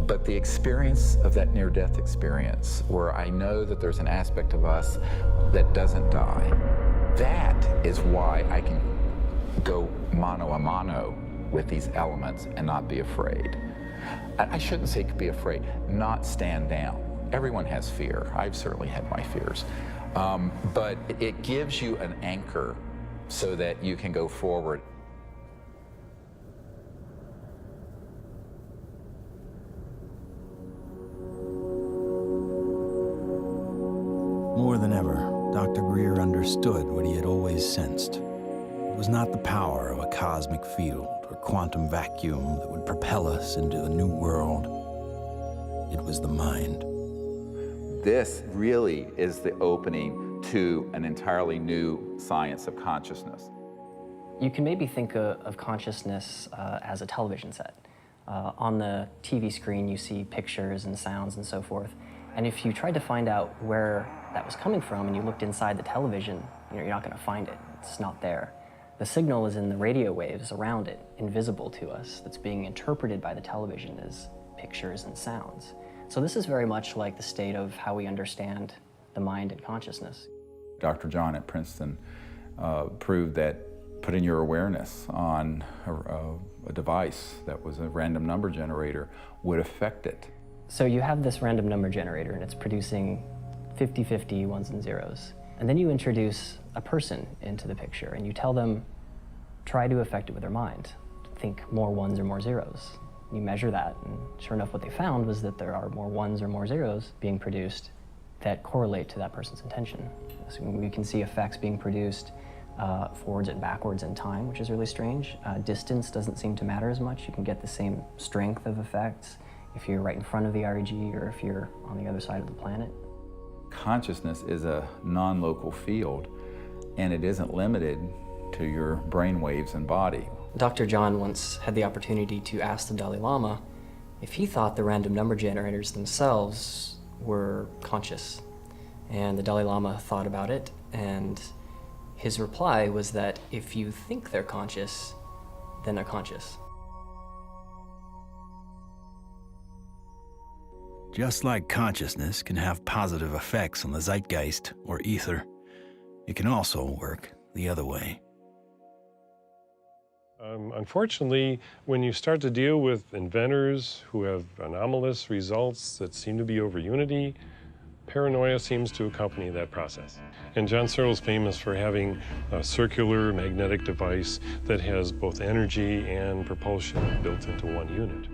but the experience of that near-death experience where I know that there's an aspect of us that doesn't die. That is why I can go mano a mano with these elements and not be afraid. I shouldn't say be afraid, not stand down. Everyone has fear. I've certainly had my fears. But it gives you an anchor so that you can go forward. More than ever, Dr. Greer understood what he had always sensed. It was not the power of a cosmic field or quantum vacuum that would propel us into a new world. It was the mind. This really is the opening to an entirely new science of consciousness. You can maybe think of consciousness as a television set. On the TV screen, you see pictures and sounds and so forth. And if you tried to find out where that was coming from and you looked inside the television, you're not going to find it. It's not there. The signal is in the radio waves around it, invisible to us, that's being interpreted by the television as pictures and sounds. So this is very much like the state of how we understand the mind and consciousness. Dr. John at Princeton proved that putting your awareness on a device that was a random number generator would affect it. So you have this random number generator and it's producing 50-50 ones and zeros. And then you introduce a person into the picture and you tell them, try to affect it with their mind. Think more ones or more zeros. You measure that, and sure enough what they found was that there are more ones or more zeros being produced that correlate to that person's intention. So we can see effects being produced forwards and backwards in time, which is really strange. Distance doesn't seem to matter as much. You can get the same strength of effects if you're right in front of the REG or if you're on the other side of the planet. Consciousness is a non-local field, and it isn't limited to your brain waves and body. Dr. John once had the opportunity to ask the Dalai Lama if he thought the random number generators themselves were conscious. And the Dalai Lama thought about it, and his reply was that if you think they're conscious, then they're conscious. Just like consciousness can have positive effects on the zeitgeist or ether, it can also work the other way. Unfortunately, when you start to deal with inventors who have anomalous results that seem to be over unity, Paranoia seems to accompany that process. And John Searle's famous for having a circular magnetic device that has both energy and propulsion built into one unit.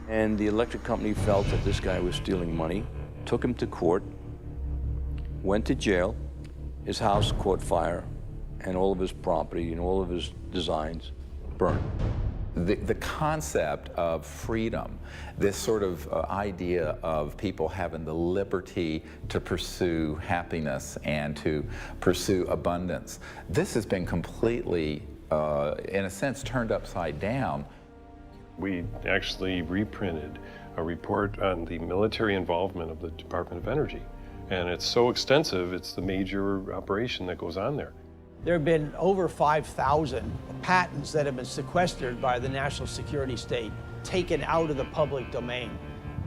And the electric company felt that this guy was stealing money, took him to court, went to jail, his house caught fire, and all of his property and all of his designs burned. The concept of freedom, this sort of idea of people having the liberty to pursue happiness and to pursue abundance, this has been completely, in a sense, turned upside down. We actually reprinted a report on the military involvement of the Department of Energy. And it's so extensive, it's the major operation that goes on there. There have been over 5,000 patents that have been sequestered by the national security state, taken out of the public domain.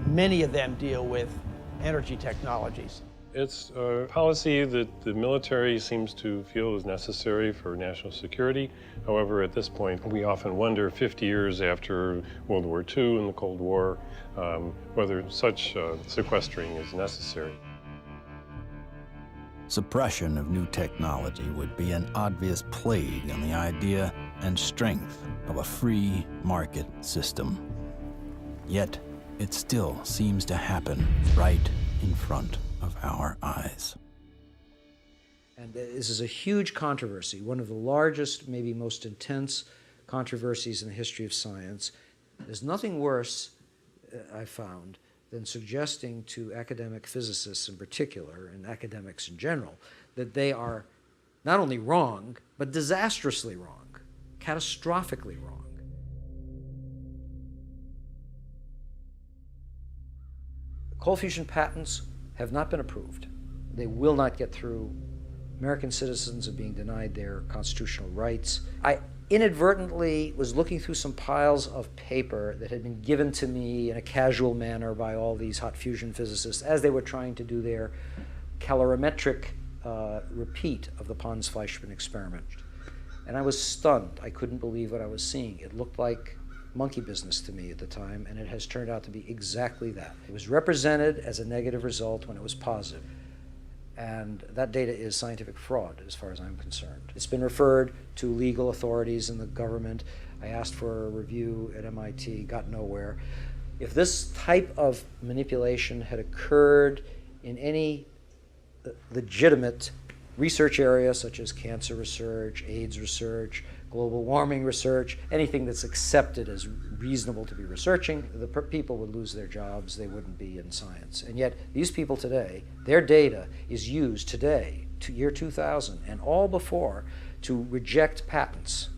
Many of them deal with energy technologies. It's a policy that the military seems to feel is necessary for national security. However, at this point, we often wonder, 50 years after World War II and the Cold War, whether such sequestering is necessary. Suppression of new technology would be an obvious plague on the idea and strength of a free market system. Yet, it still seems to happen right in front of our eyes. And this is a huge controversy, one of the largest, maybe most intense controversies in the history of science. There's nothing worse, I found, than suggesting to academic physicists in particular, and academics in general, that they are not only wrong, but disastrously wrong, catastrophically wrong. Cold fusion patents have not been approved. They will not get through. American citizens are being denied their constitutional rights. I inadvertently was looking through some piles of paper that had been given to me in a casual manner by all these hot fusion physicists as they were trying to do their calorimetric repeat of the Pons-Fleischmann experiment. And I was stunned. I couldn't believe what I was seeing. It looked like monkey business to me at the time, and it has turned out to be exactly that. It was represented as a negative result when it was positive. And that data is scientific fraud, as far as I'm concerned. It's been referred to legal authorities in the government. I asked for a review at MIT, got nowhere. If this type of manipulation had occurred in any legitimate research area, such as cancer research, AIDS research, global warming research, anything that's accepted as reasonable to be researching, the people would lose their jobs, they wouldn't be in science. And yet, these people today, their data is used today, to year 2000, and all before, to reject patents.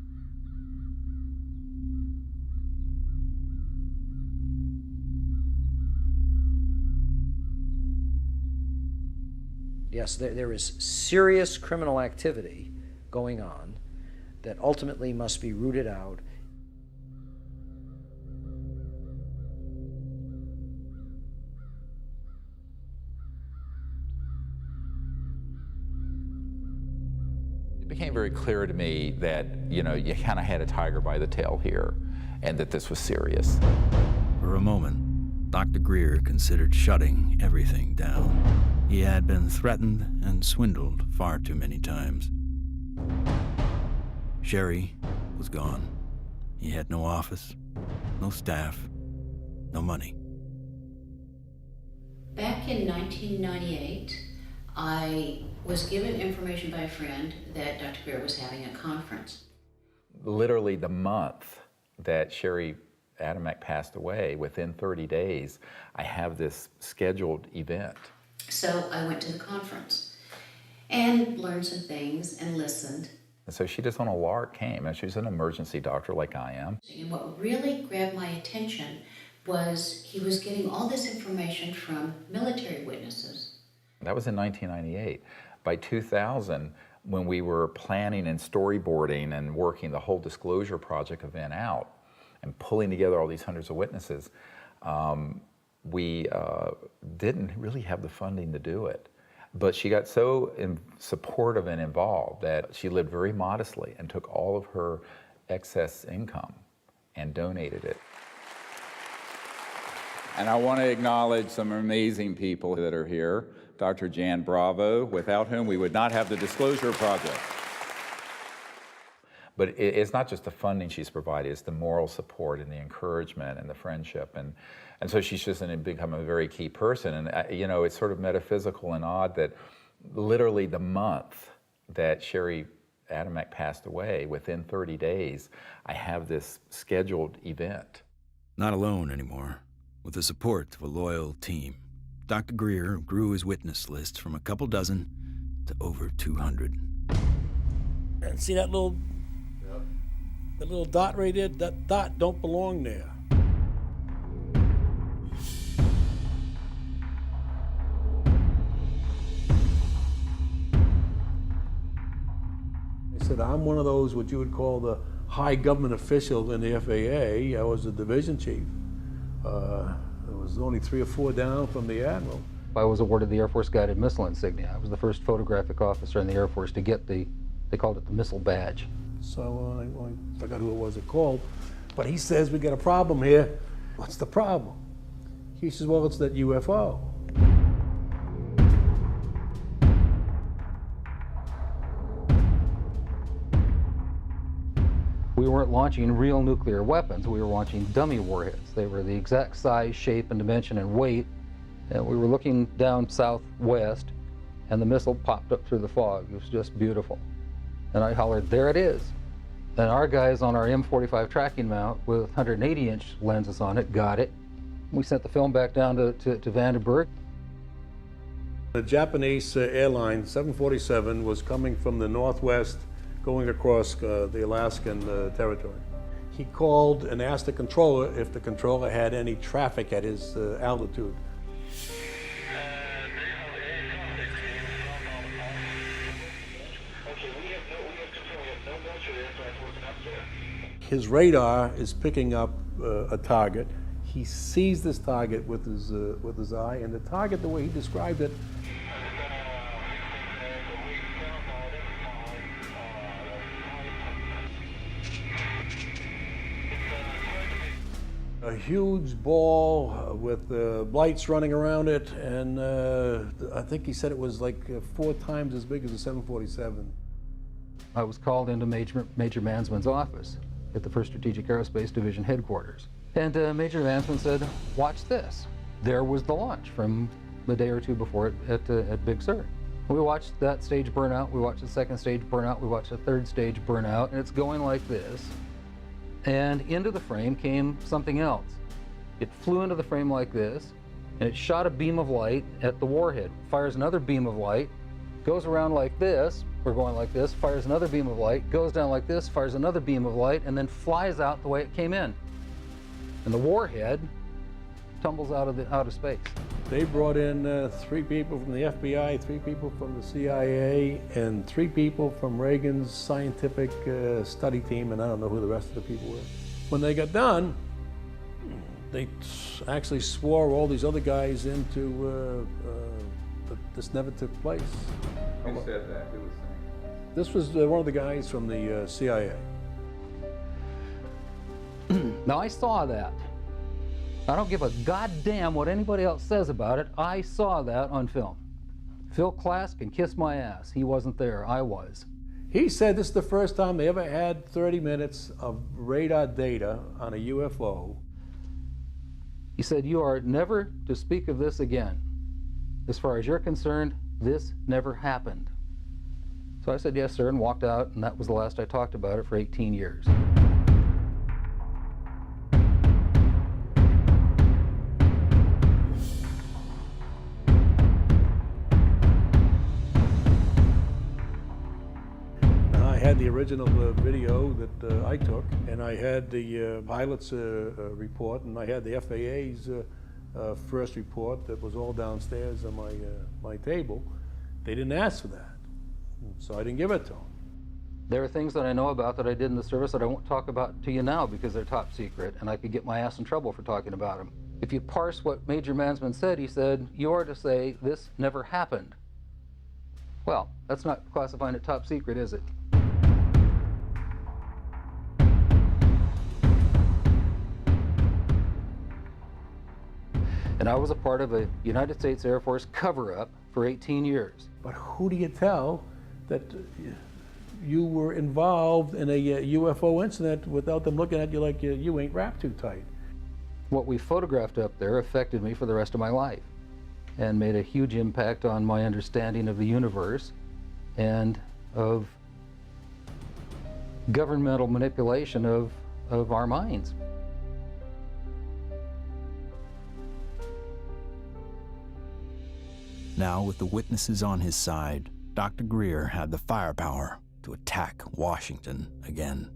Yes, there is serious criminal activity going on that ultimately must be rooted out. It became very clear to me that, you know, you kind of had a tiger by the tail here, and that this was serious. For a moment, Dr. Greer considered shutting everything down. He had been threatened and swindled far too many times. Sherry was gone. He had no office, no staff, no money. Back in 1998, I was given information by a friend that Dr. Greer was having a conference. Literally the month that Sherry Adamek passed away, within 30 days, I have this scheduled event. So I went to the conference and learned some things and listened. And so she just on a lark came, and she's an emergency doctor like I am. And what really grabbed my attention was he was getting all this information from military witnesses. That was in 1998. By 2000, when we were planning and storyboarding and working the whole disclosure project event out and pulling together all these hundreds of witnesses, we didn't really have the funding to do it. But she got so supportive and involved that she lived very modestly and took all of her excess income and donated it. And I want to acknowledge some amazing people that are here. Dr. Jan Bravo, without whom we would not have the Disclosure Project. But it's not just the funding she's provided, it's the moral support and the encouragement and the friendship. And so she's just become a very key person. And, you know, it's sort of metaphysical and odd that literally the month that Sherry Adamek passed away, within 30 days, I have this scheduled event. Not alone anymore. With the support of a loyal team, Dr. Greer grew his witness list from a couple dozen to over 200. And see that little dot right there? That dot don't belong there. I said, I'm one of those, what you would call the high government officials in the FAA. I was the division chief. There was only 3 or 4 down from the admiral. I was awarded the Air Force Guided Missile Insignia. I was the first photographic officer in the Air Force to get they called it the missile badge. So I forgot who it was that called, but he says, we got a problem here. What's the problem? He says, well, it's that UFO. We weren't launching real nuclear weapons, we were launching dummy warheads. They were the exact size, shape, and dimension and weight. And we were looking down southwest, and the missile popped up through the fog. It was just beautiful. And I hollered, there it is. And our guys on our M45 tracking mount with 180-inch lenses on it got it. We sent the film back down to Vandenberg. The Japanese airline, 747, was coming from the northwest, going across the Alaskan territory. He called and asked the controller if the controller had any traffic at his altitude. His radar is picking up a target. He sees this target with his eye, and the target, the way he described it, a huge ball with lights running around it, and I think he said it was like 4 times as big as a 747. I was called into Major Mansman's office at the 1st Strategic Aerospace Division headquarters. And Major Mansman said, watch this. There was the launch from a day or 2 before it at Big Sur. We watched that stage burn out, we watched the 2nd stage burn out, we watched the 3rd stage burn out, and it's going like this. And into the frame came something else. It flew into the frame like this, and it shot a beam of light at the warhead, fires another beam of light, goes around like this, we're going like this, fires another beam of light, goes down like this, fires another beam of light, and then flies out the way it came in. And the warhead tumbles out of space. They brought in 3 people from the FBI, 3 people from the CIA, and 3 people from Reagan's scientific study team, and I don't know who the rest of the people were. When they got done, they actually swore all these other guys into that this never took place. Who said that? Who was saying? This was one of the guys from the CIA. Now, I saw that. I don't give a goddamn what anybody else says about it. I saw that on film. Phil Klass can kiss my ass. He wasn't there. I was. He said this is the first time they ever had 30 minutes of radar data on a UFO. He said, you are never to speak of this again. As far as you're concerned, this never happened. So I said, yes, sir, and walked out, and that was the last I talked about it for 18 years. I had the original video that I took, and I had the pilot's report, and I had the FAA's first report that was all downstairs on my table. They didn't ask for that, so I didn't give it to them. There are things that I know about that I did in the service that I won't talk about to you now because they're top secret, and I could get my ass in trouble for talking about them. If you parse what Major Mansman said, he said, you are to say, this never happened. Well, that's not classifying it top secret, is it? And I was a part of a United States Air Force cover-up for 18 years. But who do you tell that you were involved in a UFO incident without them looking at you like you ain't wrapped too tight? What we photographed up there affected me for the rest of my life and made a huge impact on my understanding of the universe and of governmental manipulation of our minds. Now, with the witnesses on his side, Dr. Greer had the firepower to attack Washington again.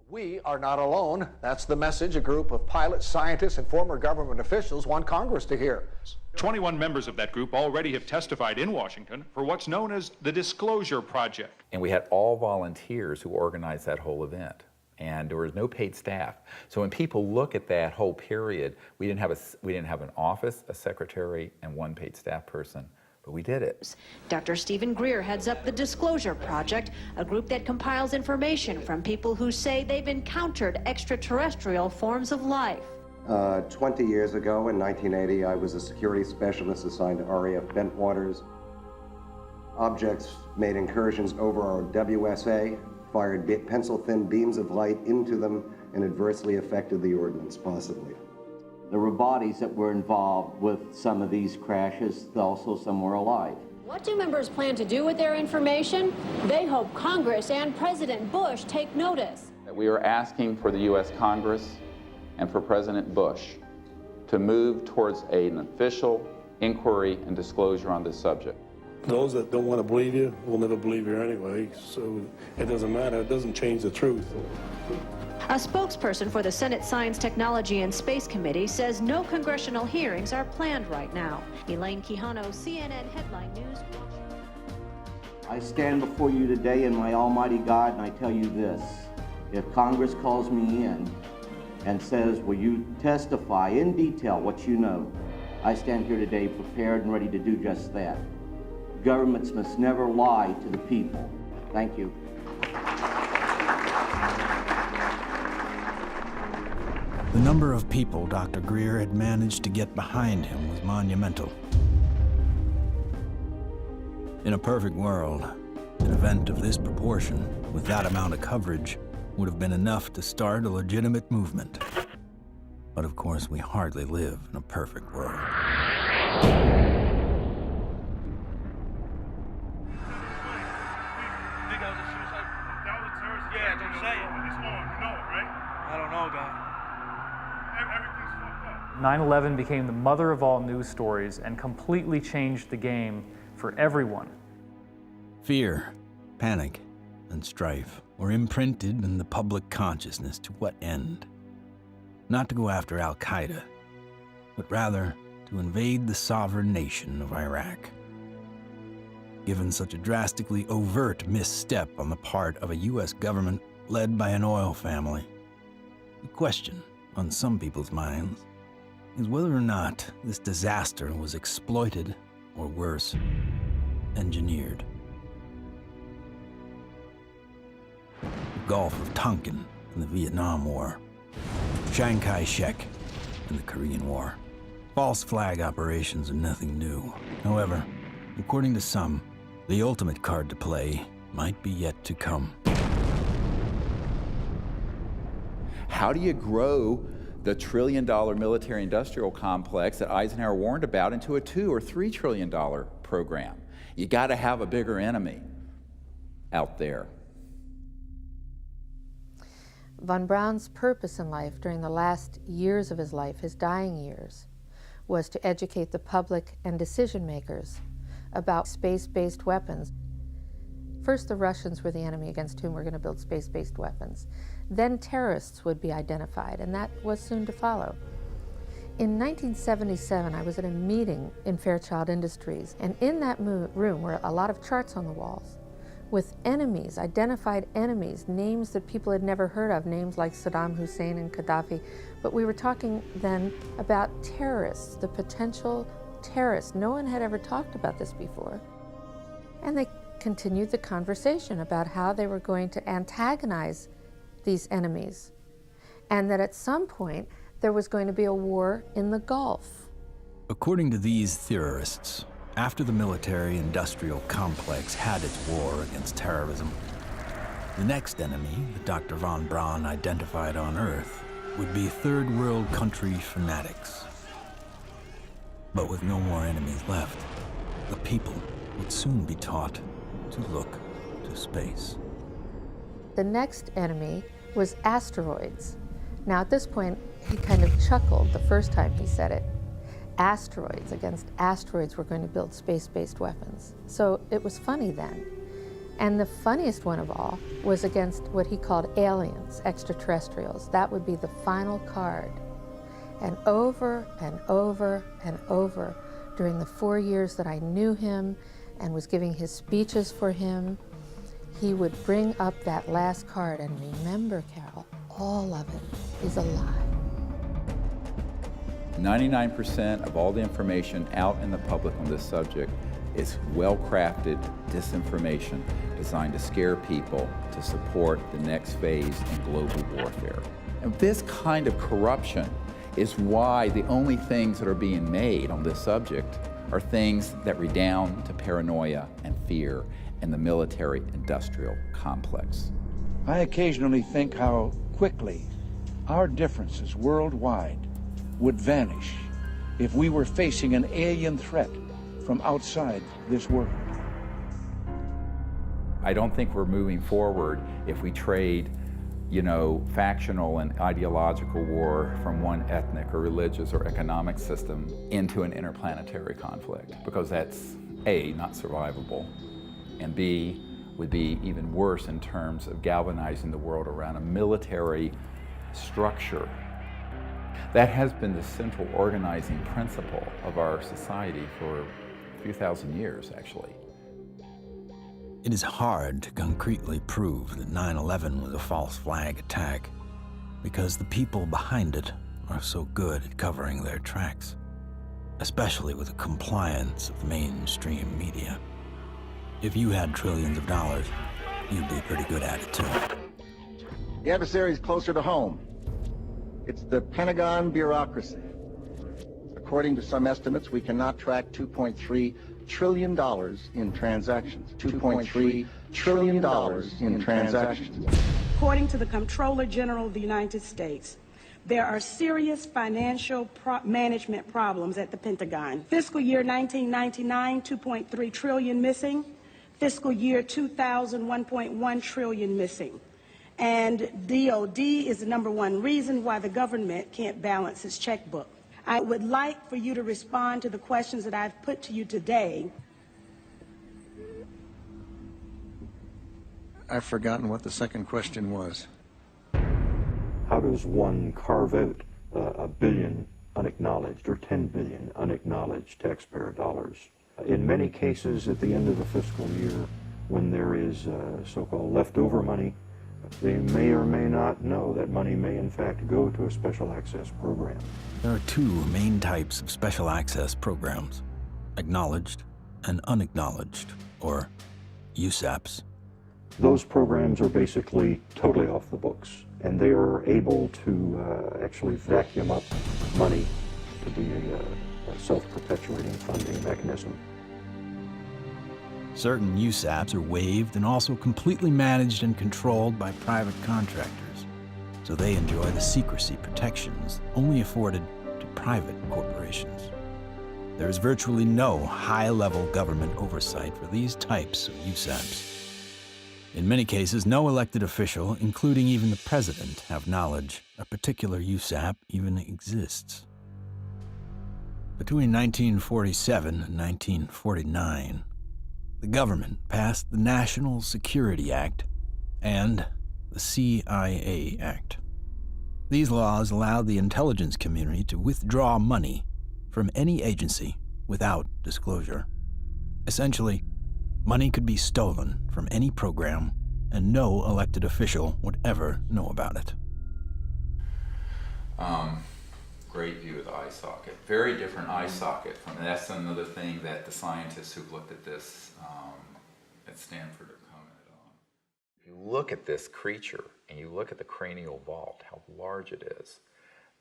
We are not alone. That's the message a group of pilots, scientists, and former government officials want Congress to hear. 21 members of that group already have testified in Washington for what's known as the Disclosure Project. And we had all volunteers who organized that whole event. And there was no paid staff. So when people look at that whole period, we didn't have an office, a secretary, and one paid staff person. But we did it. Dr. Stephen Greer heads up the Disclosure Project, a group that compiles information from people who say they've encountered extraterrestrial forms of life. 20 years ago, in 1980, I was a security specialist assigned to RAF Bentwaters. Objects made incursions over our WSA, fired pencil-thin beams of light into them, and adversely affected the ordnance, possibly. There were bodies that were involved with some of these crashes, also some were alive. What do members plan to do with their information? They hope Congress and President Bush take notice. We are asking for the U.S. Congress and for President Bush to move towards an official inquiry and disclosure on this subject. Those that don't want to believe you will never believe you anyway, so it doesn't matter. It doesn't change the truth. A spokesperson for the Senate Science, Technology, and Space Committee says no congressional hearings are planned right now. Elaine Quijano, CNN Headline News, Washington. I stand before you today in my almighty God, and I tell you this. If Congress calls me in and says, will you testify in detail what you know, I stand here today prepared and ready to do just that. Governments must never lie to the people. Thank you. The number of people Dr. Greer had managed to get behind him was monumental. In a perfect world, an event of this proportion, with that amount of coverage, would have been enough to start a legitimate movement. But of course, we hardly live in a perfect world. Yeah, don't say it. It's on, you know it, right? I don't know, guy. Everything's fucked up. 9/11 became the mother of all news stories and completely changed the game for everyone. Fear, panic, and strife were imprinted in the public consciousness. To what end? Not to go after Al-Qaeda, but rather to invade the sovereign nation of Iraq. Given such a drastically overt misstep on the part of a U.S. government led by an oil family, the question on some people's minds is whether or not this disaster was exploited, or worse, engineered. The Gulf of Tonkin in the Vietnam War, Chiang Kai-shek in the Korean War. False flag operations are nothing new. However, according to some, the ultimate card to play might be yet to come. How do you grow the trillion-dollar military-industrial complex that Eisenhower warned about into a $2 or $3 trillion program? You got to have a bigger enemy out there. Von Braun's purpose in life during the last years of his life, his dying years, was to educate the public and decision makers about space-based weapons. First, the Russians were the enemy against whom we're going to build space-based weapons. Then terrorists would be identified, and that was soon to follow. In 1977, I was at a meeting in Fairchild Industries, and in that room were a lot of charts on the walls with enemies, identified enemies, names that people had never heard of, names like Saddam Hussein and Gaddafi. But we were talking then about terrorists, the potential terrorists. No one had ever talked about this before. And they continued the conversation about how they were going to antagonize these enemies, and that at some point there was going to be a war in the Gulf. According to these theorists, after the military-industrial complex had its war against terrorism, the next enemy that Dr. von Braun identified on Earth would be third world country fanatics. But with no more enemies left, the people would soon be taught to look to space. The next enemy was asteroids. Now at this point, he kind of chuckled the first time he said it. Asteroids, against asteroids, we're going to build space-based weapons. So it was funny then. And the funniest one of all was against what he called aliens, extraterrestrials. That would be the final card. And over and over and over, during the 4 years that I knew him and was giving his speeches for him, he would bring up that last card, and remember, Carol, all of it is a lie. 99% of all the information out in the public on this subject is well-crafted disinformation designed to scare people to support the next phase in global warfare. And this kind of corruption is why the only things that are being made on this subject are things that redound to paranoia and fear in the military-industrial complex. I occasionally think how quickly our differences worldwide would vanish if we were facing an alien threat from outside this world. I don't think we're moving forward if we trade, factional and ideological war from one ethnic or religious or economic system into an interplanetary conflict, because that's A, not survivable, and B, would be even worse in terms of galvanizing the world around a military structure. That has been the central organizing principle of our society for a few thousand years, actually. It is hard to concretely prove that 9/11 was a false flag attack because the people behind it are so good at covering their tracks, especially with the compliance of the mainstream media. If you had trillions of dollars, you'd be pretty good at it too. The adversary is closer to home. It's the Pentagon bureaucracy. According to some estimates, we cannot track $2.3 trillion in transactions. $2.3 trillion in transactions. According to the Comptroller General of the United States, there are serious financial management problems at the Pentagon. Fiscal year 1999, 2.3 trillion missing. Fiscal year 2000, 1.1 trillion missing. And DOD is the #1 reason why the government can't balance its checkbook. I would like for you to respond to the questions that I've put to you today. I've forgotten what the second question was. How does one carve out a billion unacknowledged or 10 billion unacknowledged taxpayer dollars? In many cases, at the end of the fiscal year, when there is so-called leftover money, they may or may not know that money may in fact go to a special access program. There are two main types of special access programs: acknowledged and unacknowledged, or USAPs. Those programs are basically totally off the books, and they are able to actually vacuum up money to be a self-perpetuating funding mechanism. Certain USAPs are waived and also completely managed and controlled by private contractors, so they enjoy the secrecy protections only afforded to private corporations. There is virtually no high-level government oversight for these types of USAPs. In many cases, no elected official, including even the president, have knowledge a particular USAP even exists. Between 1947 and 1949, the government passed the National Security Act and the CIA Act. These laws allowed the intelligence community to withdraw money from any agency without disclosure. Essentially, money could be stolen from any program, and no elected official would ever know about it. Great view of the eye socket. Very different eye socket from, and that's another thing that the scientists who've looked at this at Stanford have commented on. If you look at this creature and you look at the cranial vault, how large it is,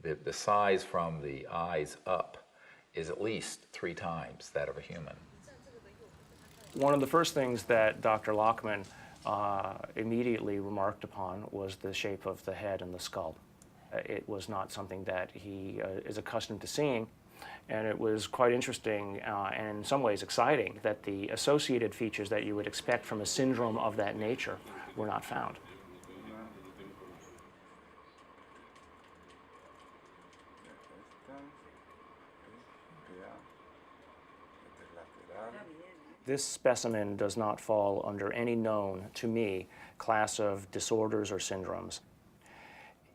The size from the eyes up is at least 3 times that of a human. One of the first things that Dr. Lockman immediately remarked upon was the shape of the head and the skull. It was not something that he is accustomed to seeing, and it was quite interesting and in some ways exciting that the associated features that you would expect from a syndrome of that nature were not found. This specimen does not fall under any known, to me, class of disorders or syndromes.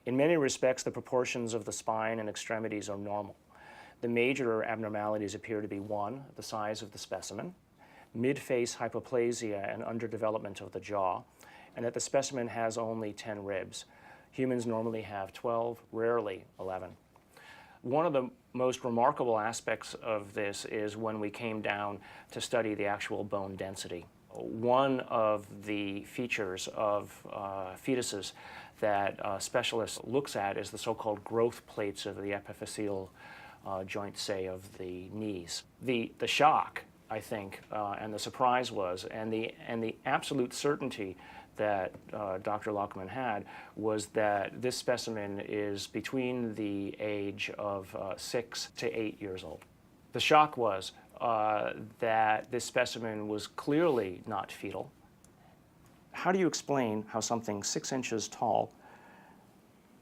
In many respects, the proportions of the spine and extremities are normal. The major abnormalities appear to be 1, the size of the specimen, mid-face hypoplasia and underdevelopment of the jaw, and that the specimen has only 10 ribs. Humans normally have 12, rarely 11. One of the most remarkable aspects of this is when we came down to study the actual bone density. One of the features of fetuses that a specialist looks at is the so-called growth plates of the epiphyseal joint, say, of the knees. The shock, I think, and the surprise was, and the absolute certainty that Dr. Lockman had was that this specimen is between the age of 6 to 8 years old. The shock was that this specimen was clearly not fetal. How do you explain how something 6 inches tall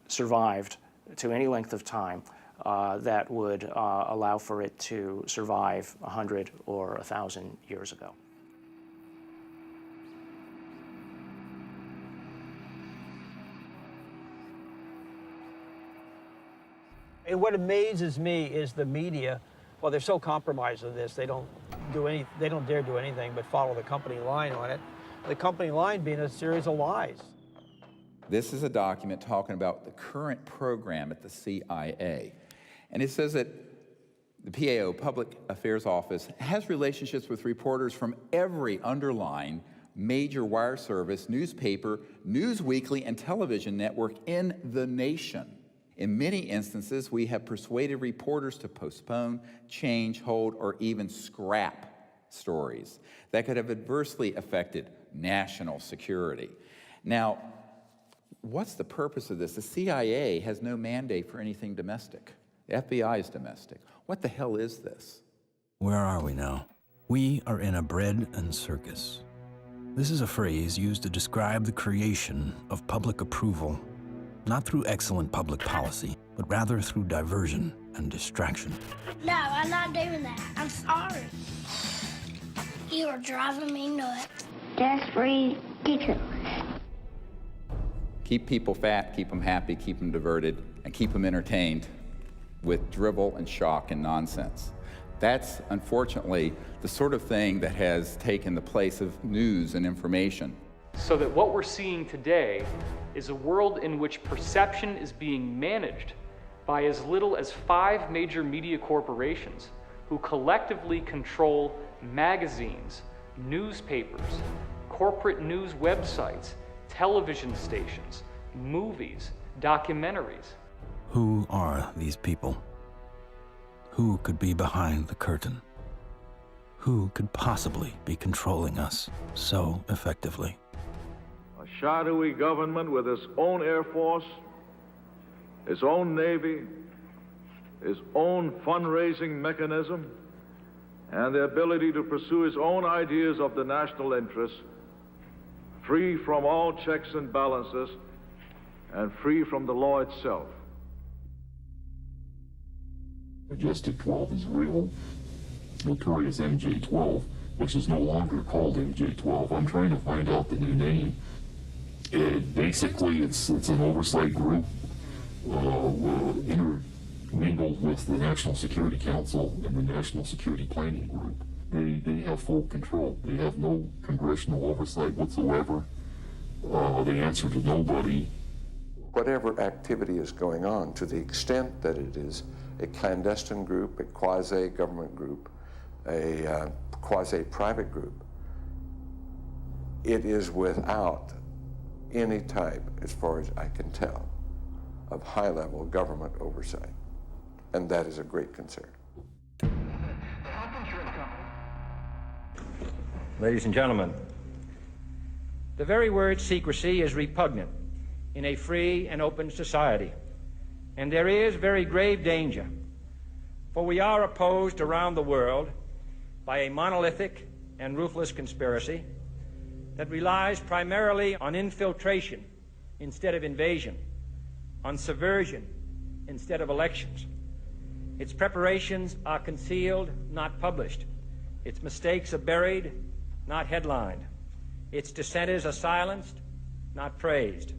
survived to any length of time that would allow for it to survive 100 or 1,000 years ago? And what amazes me is the media. Well, they're so compromised with this, they don't dare do anything but follow the company line on it. The company line being a series of lies. This is a document talking about the current program at the CIA. And it says that the PAO, Public Affairs Office, has relationships with reporters from every underlying major wire service, newspaper, news weekly, and television network in the nation. In many instances, we have persuaded reporters to postpone, change, hold, or even scrap stories that could have adversely affected national security. Now, what's the purpose of this? The CIA has no mandate for anything domestic. The FBI is domestic. What the hell is this? Where are we now? We are in a bread and circus. This is a phrase used to describe the creation of public approval, not through excellent public policy, but rather through diversion and distraction. No, I'm not doing that. I'm sorry. You are driving me nuts. That's ridiculous. Keep people fat, keep them happy, keep them diverted, and keep them entertained with drivel and shock and nonsense. That's, unfortunately, the sort of thing that has taken the place of news and information. So that what we're seeing today is a world in which perception is being managed by as little as 5 major media corporations who collectively control magazines, newspapers, corporate news websites, television stations, movies, documentaries. Who are these people? Who could be behind the curtain? Who could possibly be controlling us so effectively? A shadowy government with its own Air Force, its own Navy, its own fundraising mechanism, and the ability to pursue its own ideas of the national interest, free from all checks and balances, and free from the law itself. Majestic 12 is real. Notorious MJ-12, which is no longer called MJ-12. I'm trying to find out the new name. Basically, it's an oversight group intermingled with the National Security Council and the National Security Planning Group. They have full control. They have no congressional oversight whatsoever. They answer to nobody. Whatever activity is going on, to the extent that it is a clandestine group, a quasi-government group, a quasi-private group, it is without any type, as far as I can tell, of high-level government oversight. And that is a great concern. Ladies and gentlemen, the very word secrecy is repugnant in a free and open society, and there is very grave danger, for we are opposed around the world by a monolithic and ruthless conspiracy that relies primarily on infiltration instead of invasion, on subversion instead of elections. Its preparations are concealed, not published. Its mistakes are buried, not headlined. Its dissenters are silenced, not praised.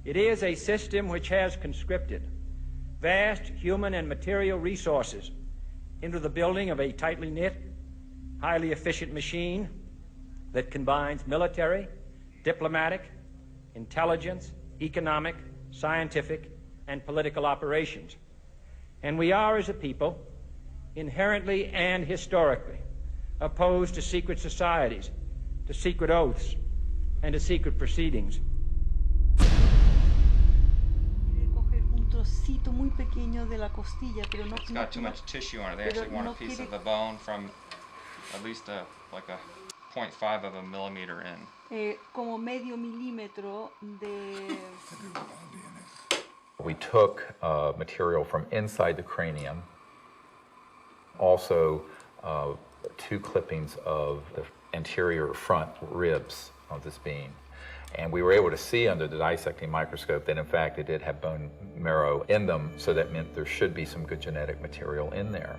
It is a system which has conscripted vast human and material resources into the building of a tightly knit, highly efficient machine that combines military, diplomatic, intelligence, economic, scientific, and political operations. And we are, as a people, inherently and historically opposed to secret societies, to secret oaths, and to secret proceedings. It's got too much tissue on it. They actually want a piece of the bone from at least like a 0.5 of a millimeter in. Como medio milímetro de... We took material from inside the cranium, also 2 clippings of the anterior front ribs of this being. And we were able to see under the dissecting microscope that in fact it did have bone marrow in them, so that meant there should be some good genetic material in there.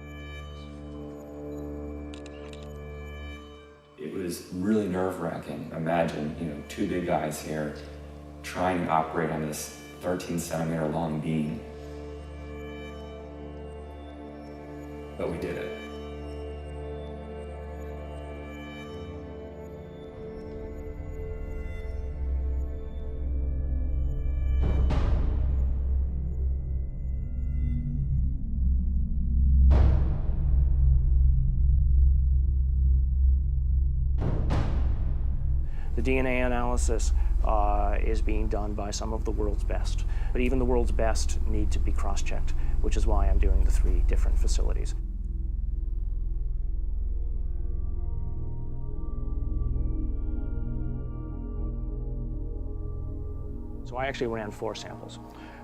It was really nerve-wracking. Imagine, 2 big guys here trying to operate on this 13-centimeter long beam. But we did it. The DNA analysis is being done by some of the world's best, but even the world's best need to be cross-checked, which is why I'm doing the 3 different facilities. So I actually ran 4 samples.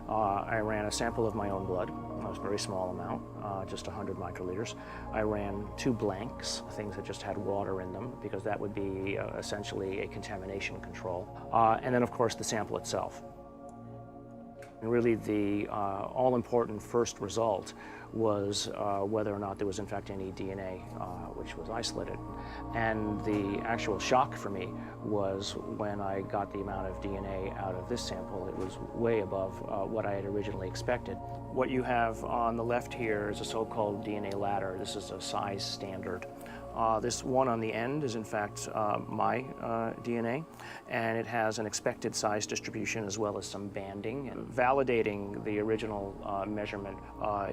I ran a sample of my own blood. It was a very small amount, just 100 microliters. I ran 2 blanks, things that just had water in them, because that would be essentially a contamination control. And then, of course, the sample itself. And really, the all-important first result was whether or not there was, in fact, any DNA which was isolated. And the actual shock for me was when I got the amount of DNA out of this sample. It was way above what I had originally expected. What you have on the left here is a so-called DNA ladder. This is a size standard. This one on the end is in fact my DNA, and it has an expected size distribution as well as some banding. And validating the original measurement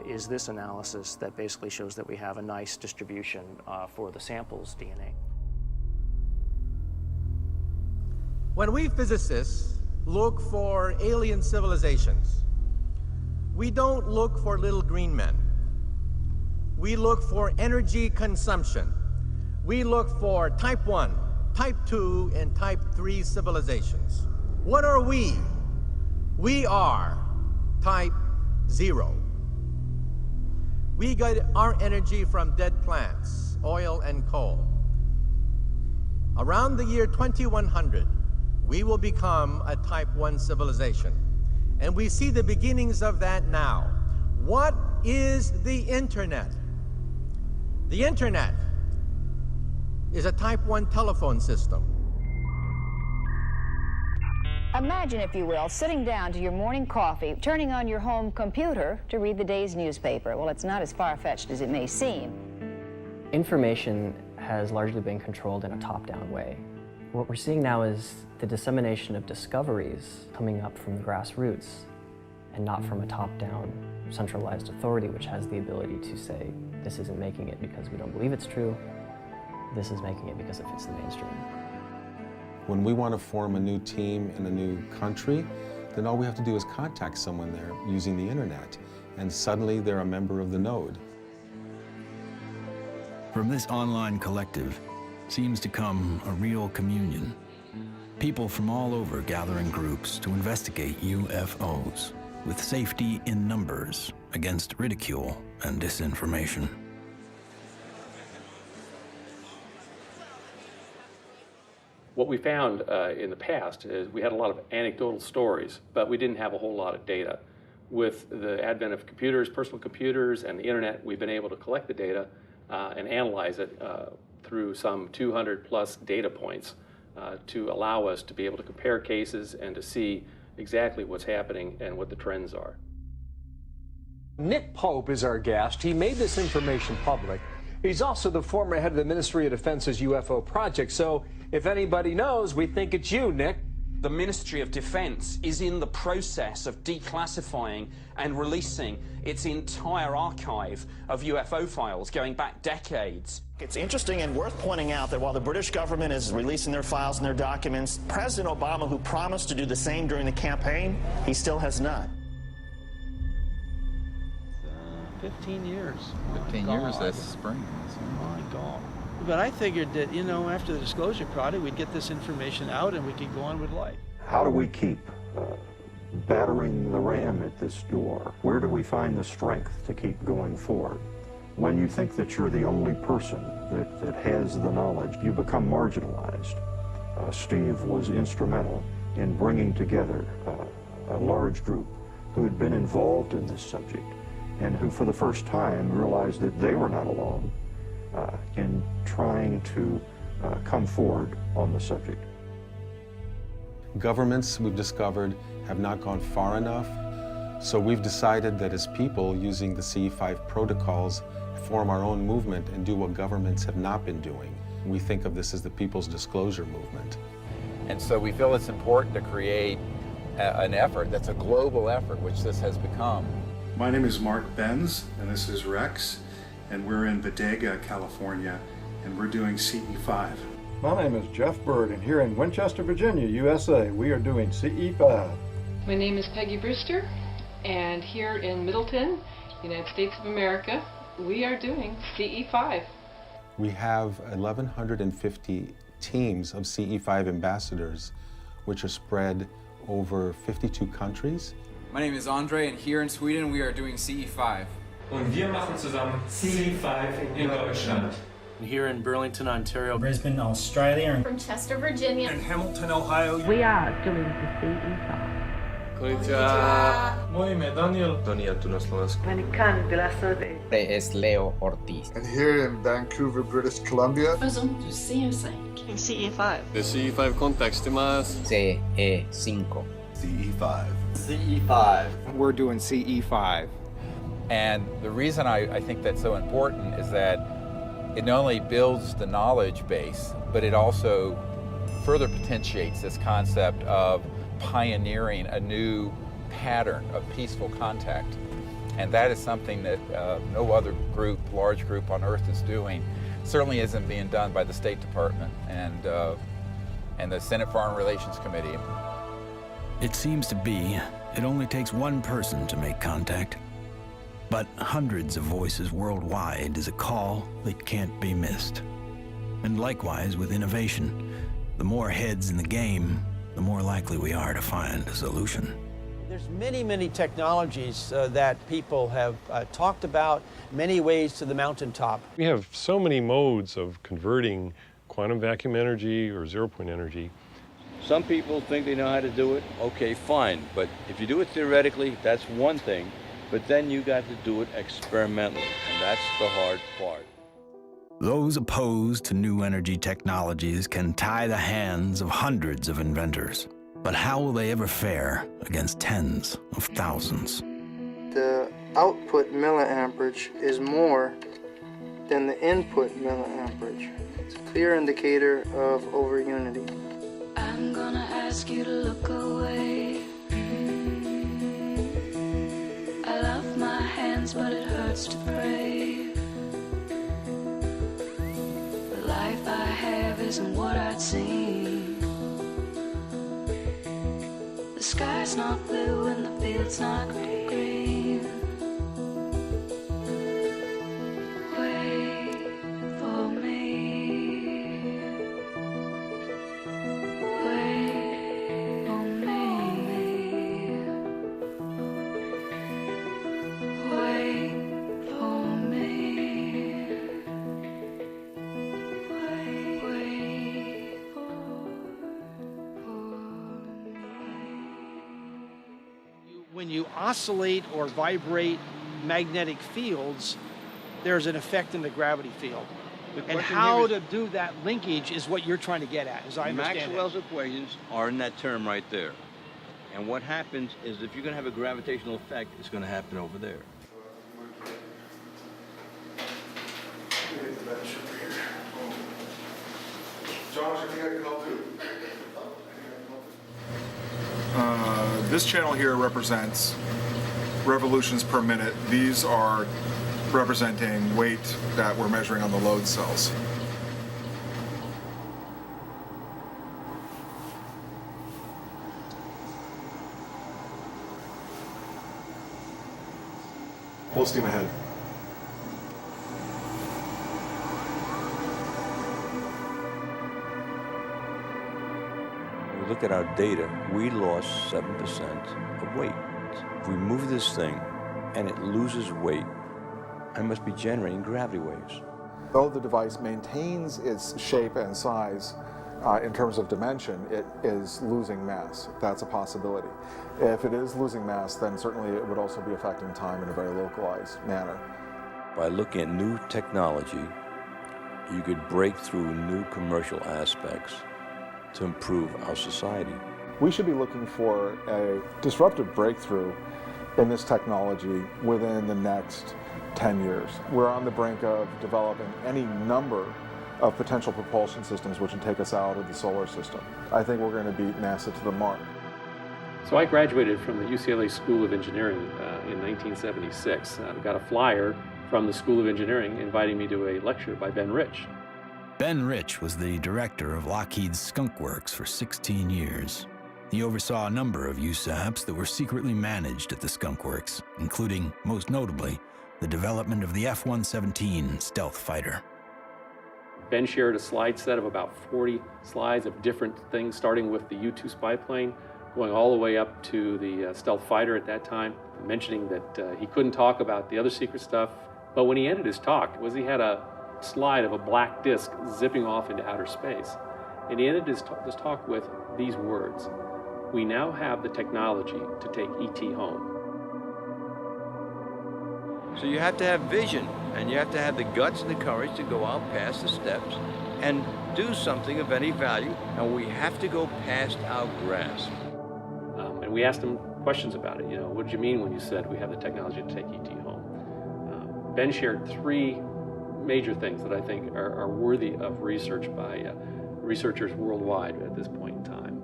is this analysis that basically shows that we have a nice distribution for the sample's DNA. When we physicists look for alien civilizations, we don't look for little green men. We look for energy consumption. We look for type 1, type 2, and type 3 civilizations. What are we? We are type 0. We get our energy from dead plants, oil and coal. Around the year 2100, we will become a type 1 civilization. And we see the beginnings of that now. What is the internet? The internet is a type 1 telephone system. Imagine, if you will, sitting down to your morning coffee, turning on your home computer to read the day's newspaper. Well, it's not as far-fetched as it may seem. Information has largely been controlled in a top-down way. What we're seeing now is the dissemination of discoveries coming up from the grassroots and not from a top-down centralized authority which has the ability to say, this isn't making it because we don't believe it's true, this is making it because it fits the mainstream. When we want to form a new team in a new country, then all we have to do is contact someone there using the internet, and suddenly they're a member of the node. From this online collective seems to come a real communion. People from all over gather in groups to investigate UFOs, with safety in numbers against ridicule and disinformation. What we found in the past is we had a lot of anecdotal stories, but we didn't have a whole lot of data. With the advent of computers, personal computers, and the internet, we've been able to collect the data and analyze it through some 200 plus data points to allow us to be able to compare cases and to see exactly what's happening and what the trends are. Nick Pope is our guest. He made this information public. He's also the former head of the Ministry of Defense's UFO project. So if anybody knows, we think it's you, Nick. The Ministry of Defense is in the process of declassifying and releasing its entire archive of UFO files going back decades. It's interesting and worth pointing out that while the British government is releasing their files and their documents, President Obama, who promised to do the same during the campaign, he still has not. 15 years. 15 years this spring. Oh my God. But I figured that, you know, after the disclosure project, we'd get this information out and we could go on with life. How do we keep battering the ram at this door? Where do we find the strength to keep going forward? When you think that you're the only person that has the knowledge, you become marginalized. Steve was instrumental in bringing together a large group who had been involved in this subject and who for the first time realized that they were not alone in trying to come forward on the subject. Governments, we've discovered, have not gone far enough, so we've decided that as people, using the CE5 protocols, form our own movement and do what governments have not been doing. We think of this as the People's Disclosure Movement. And so we feel it's important to create an effort that's a global effort, which this has become. My name is Mark Benz, and this is Rex, and we're in Bodega, California, and we're doing CE5. My name is Jeff Bird, and here in Winchester, Virginia, USA, we are doing CE5. My name is Peggy Brewster, and here in Middleton, United States of America, we are doing CE5. We have 1,150 teams of CE5 ambassadors, which are spread over 52 countries. My name is Andre, and here in Sweden, we are doing CE5. Und wir machen zusammen CE5 in Deutschland. Here in Burlington, Ontario. Brisbane, Australia. From Chester, Virginia. In Hamilton, Ohio. We are doing the CE5. Konnichiwa. Moje ime Daniel. Daniel tu na Slovensku. Es Leo Ortiz. And here in Vancouver, British Columbia. CE5. The CE5 context mas. CE5. CE5. CE5. We're doing CE5. And the reason I think that's so important is that it not only builds the knowledge base, but it also further potentiates this concept of pioneering a new pattern of peaceful contact. And that is something that no other group, large group on Earth is doing. Certainly isn't being done by the State Department and the Senate Foreign Relations Committee. It seems to be it only takes one person to make contact. But hundreds of voices worldwide is a call that can't be missed. And likewise with innovation, the more heads in the game, the more likely we are to find a solution. There's many technologies that people have talked about, many ways to the mountaintop. We have so many modes of converting quantum vacuum energy or zero-point energy. Some people think they know how to do it. Okay, fine. But if you do it theoretically, that's one thing. But then you got to do it experimentally, and that's the hard part. Those opposed to new energy technologies can tie the hands of hundreds of inventors. But how will they ever fare against tens of thousands? The output milliamperage is more than the input milliamperage. It's a clear indicator of overunity. I'm gonna ask you to look away. I love my hands, but it hurts to pray. The life I have isn't what I'd seen. The sky's not blue and the field's not green. Wait for me. Wait for me. Wait for me. Wait When you oscillate or vibrate magnetic fields, there's an effect in the gravity field. And how to do that linkage is what you're trying to get at, as I understand Maxwell's it. equations are in that term right there. And what happens is if you're going to have a gravitational effect, it's going to happen over there. Josh, I think I can help too. This channel here represents revolutions per minute. These are representing weight that we're measuring on the load cells. Full steam ahead. When we look at our data, we lost 7% of weight. If we move this thing and it loses weight, I must be generating gravity waves. Though the device maintains its shape and size in terms of dimension, it is losing mass. That's a possibility. If it is losing mass, then certainly it would also be affecting time in a very localized manner. By looking at new technology, you could break through new commercial aspects to improve our society. We should be looking for a disruptive breakthrough in this technology within the next 10 years. We're on the brink of developing any number of potential propulsion systems which would take us out of the solar system. I think we're going to beat NASA to the mark. So I graduated from the UCLA School of Engineering in 1976. I got a flyer from the School of Engineering inviting me to a lecture by Ben Rich. Ben Rich was the director of Lockheed's Skunk Works for 16 years. He oversaw a number of USAPs that were secretly managed at the Skunk Works, including, most notably, the development of the F-117 stealth fighter. Ben shared a slide set of about 40 slides of different things, starting with the U-2 spy plane, going all the way up to the stealth fighter at that time, mentioning that he couldn't talk about the other secret stuff. But when he ended his talk, he had a slide of a black disc zipping off into outer space. And he ended his talk with these words: "We now have the technology to take ET home." So you have to have vision, and you have to have the guts and the courage to go out past the steps and do something of any value, and we have to go past our grasp. And we asked him questions about it. What did you mean when you said we have the technology to take ET home? Ben shared three major things that I think are worthy of research by researchers worldwide at this point in time.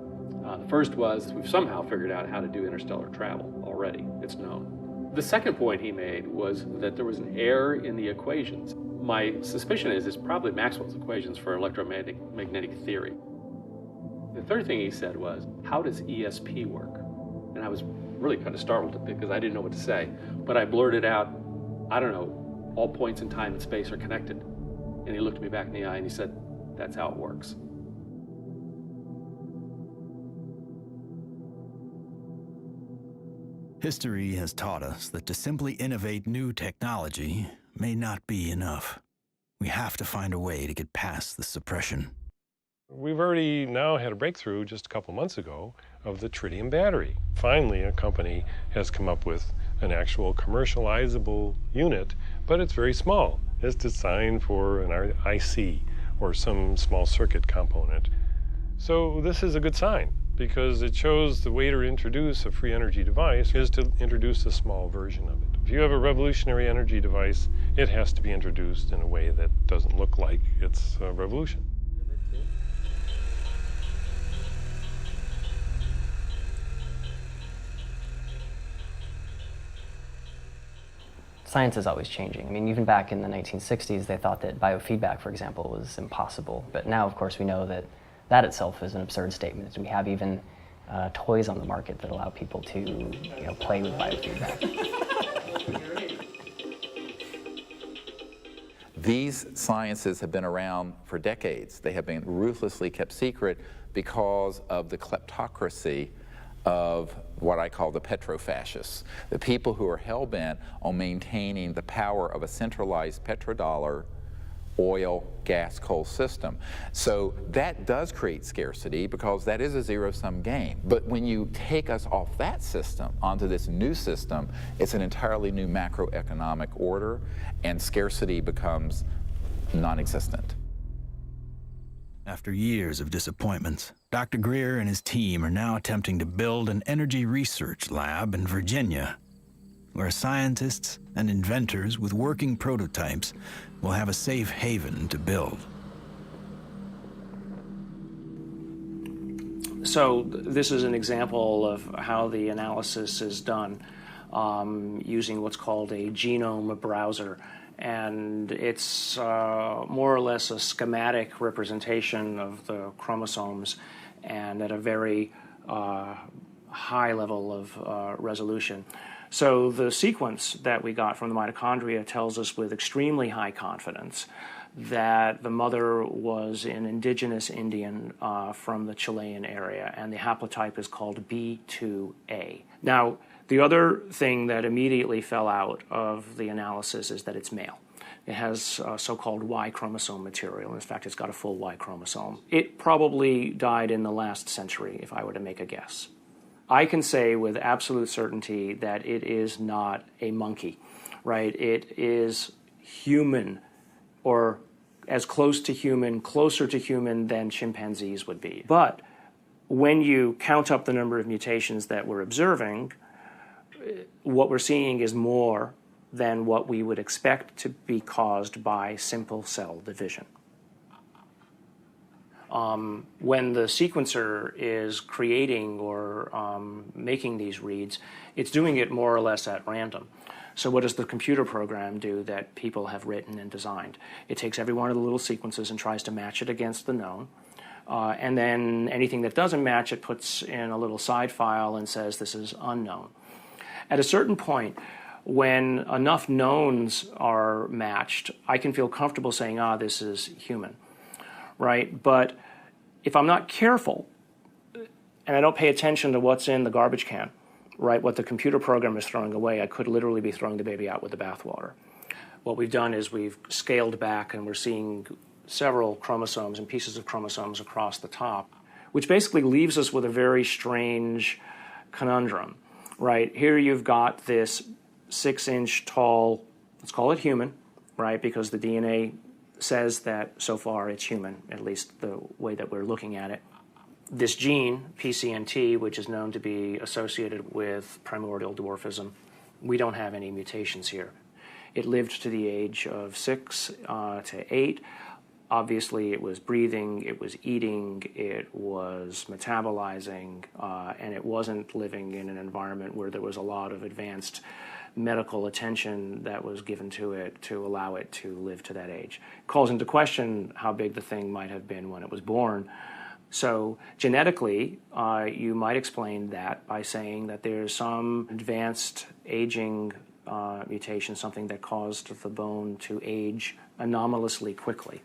The first was we've somehow figured out how to do interstellar travel already. It's known. The second point he made was that there was an error in the equations. My suspicion is it's probably Maxwell's equations for electromagnetic theory. The third thing he said was, how does ESP work? And I was really kind of startled because I didn't know what to say. But I blurted out, I don't know, all points in time and space are connected. And he looked me back in the eye and he said, that's how it works. History has taught us that to simply innovate new technology may not be enough. We have to find a way to get past the suppression. We've already now had a breakthrough just a couple months ago of the tritium battery. Finally, a company has come up with an actual commercializable unit, but it's very small. It's designed for an IC or some small circuit component. So this is a good sign, because it shows the way to introduce a free energy device is to introduce a small version of it. If you have a revolutionary energy device, it has to be introduced in a way that doesn't look like it's a revolution. Science is always changing. I mean, even back in the 1960s, they thought that biofeedback, for example, was impossible. But now, of course, we know that that itself is an absurd statement. We have even toys on the market that allow people to play with biofeedback. These sciences have been around for decades. They have been ruthlessly kept secret because of the kleptocracy of what I call the petrofascists, the people who are hell-bent on maintaining the power of a centralized petrodollar oil, gas, coal system. So that does create scarcity because that is a zero-sum game. But when you take us off that system onto this new system, it's an entirely new macroeconomic order, and scarcity becomes non-existent. After years of disappointments, Dr. Greer and his team are now attempting to build an energy research lab in Virginia, where scientists and inventors with working prototypes will have a safe haven to build. So this is an example of how the analysis is done using what's called a genome browser. And it's more or less a schematic representation of the chromosomes and at a very high level of resolution. So the sequence that we got from the mitochondria tells us with extremely high confidence that the mother was an indigenous Indian from the Chilean area, and the haplotype is called B2A. Now, the other thing that immediately fell out of the analysis is that it's male. It has so-called Y chromosome material. In fact, it's got a full Y chromosome. It probably died in the last century, if I were to make a guess. I can say with absolute certainty that it is not a monkey, right? It is human, or as close to human, closer to human than chimpanzees would be. But when you count up the number of mutations that we're observing, what we're seeing is more than what we would expect to be caused by simple cell division. When the sequencer is creating or making these reads, it's doing it more or less at random. So what does the computer program do that people have written and designed? It takes every one of the little sequences and tries to match it against the known. And then anything that doesn't match, it puts in a little side file and says this is unknown. At a certain point, when enough knowns are matched, I can feel comfortable saying, this is human, right? But if I'm not careful and I don't pay attention to what's in the garbage can, right, what the computer program is throwing away, I could literally be throwing the baby out with the bathwater. What we've done is we've scaled back and we're seeing several chromosomes and pieces of chromosomes across the top, which basically leaves us with a very strange conundrum. Right, here you've got this 6-inch tall, let's call it human, right, because the DNA says that so far it's human, at least the way that we're looking at it. This gene, PCNT, which is known to be associated with primordial dwarfism, we don't have any mutations here. It lived to the age of 6 to 8. Obviously, it was breathing, it was eating, it was metabolizing, and it wasn't living in an environment where there was a lot of advanced medical attention that was given to it to allow it to live to that age. It calls into question how big the thing might have been when it was born. So genetically, you might explain that by saying that there's some advanced aging mutation, something that caused the bone to age anomalously quickly.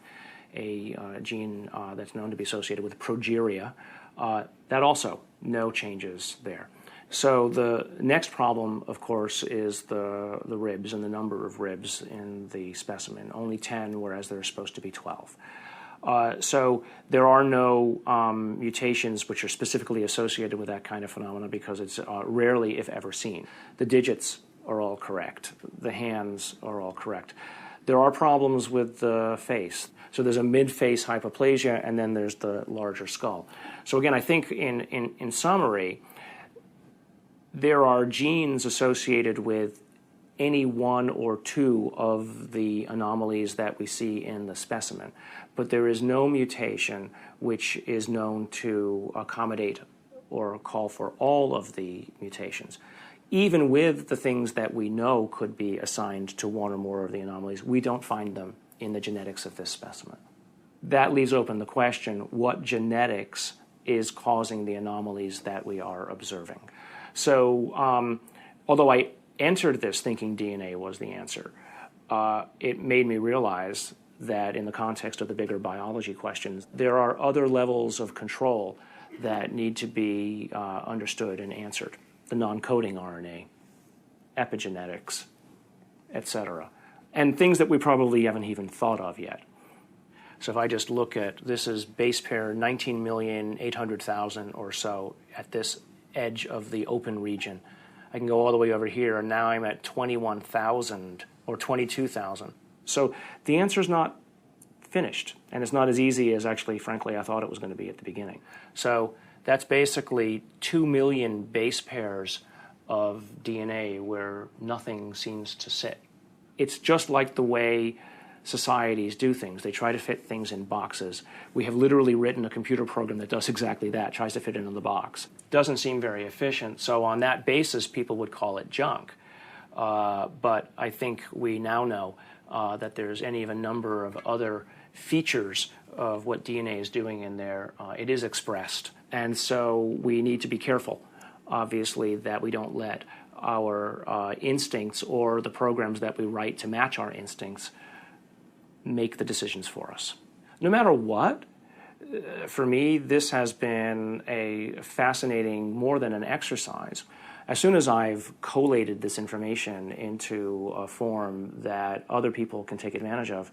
A gene that's known to be associated with progeria, that also no changes there. So the next problem, of course, is the ribs and the number of ribs in the specimen. Only 10, whereas there are supposed to be 12. So there are no mutations which are specifically associated with that kind of phenomena because it's rarely, if ever, seen. The digits are all correct. The hands are all correct. There are problems with the face. So there's a mid-face hypoplasia, and then there's the larger skull. So again, I think in summary, there are genes associated with any one or two of the anomalies that we see in the specimen, but there is no mutation which is known to accommodate or call for all of the mutations. Even with the things that we know could be assigned to one or more of the anomalies, we don't find them in the genetics of this specimen. That leaves open the question, what genetics is causing the anomalies that we are observing. So although I entered this thinking DNA was the answer, it made me realize that in the context of the bigger biology questions, there are other levels of control that need to be understood and answered. The non-coding RNA, epigenetics, etc. And things that we probably haven't even thought of yet. So if I just look at, this is base pair 19,800,000 or so at this edge of the open region. I can go all the way over here, and now I'm at 21,000 or 22,000. So the answer is not finished, and it's not as easy as actually, frankly, I thought it was going to be at the beginning. So that's basically 2 million base pairs of DNA where nothing seems to sit. It's just like the way societies do things. They try to fit things in boxes. We have literally written a computer program that does exactly that, tries to fit it in the box. Doesn't seem very efficient, so on that basis, people would call it junk. But I think we now know that there's any of a number of other features of what DNA is doing in there. It is expressed. And so we need to be careful, obviously, that we don't let our instincts or the programs that we write to match our instincts make the decisions for us. No matter what, for me, this has been a fascinating, more than an exercise. As soon as I've collated this information into a form that other people can take advantage of,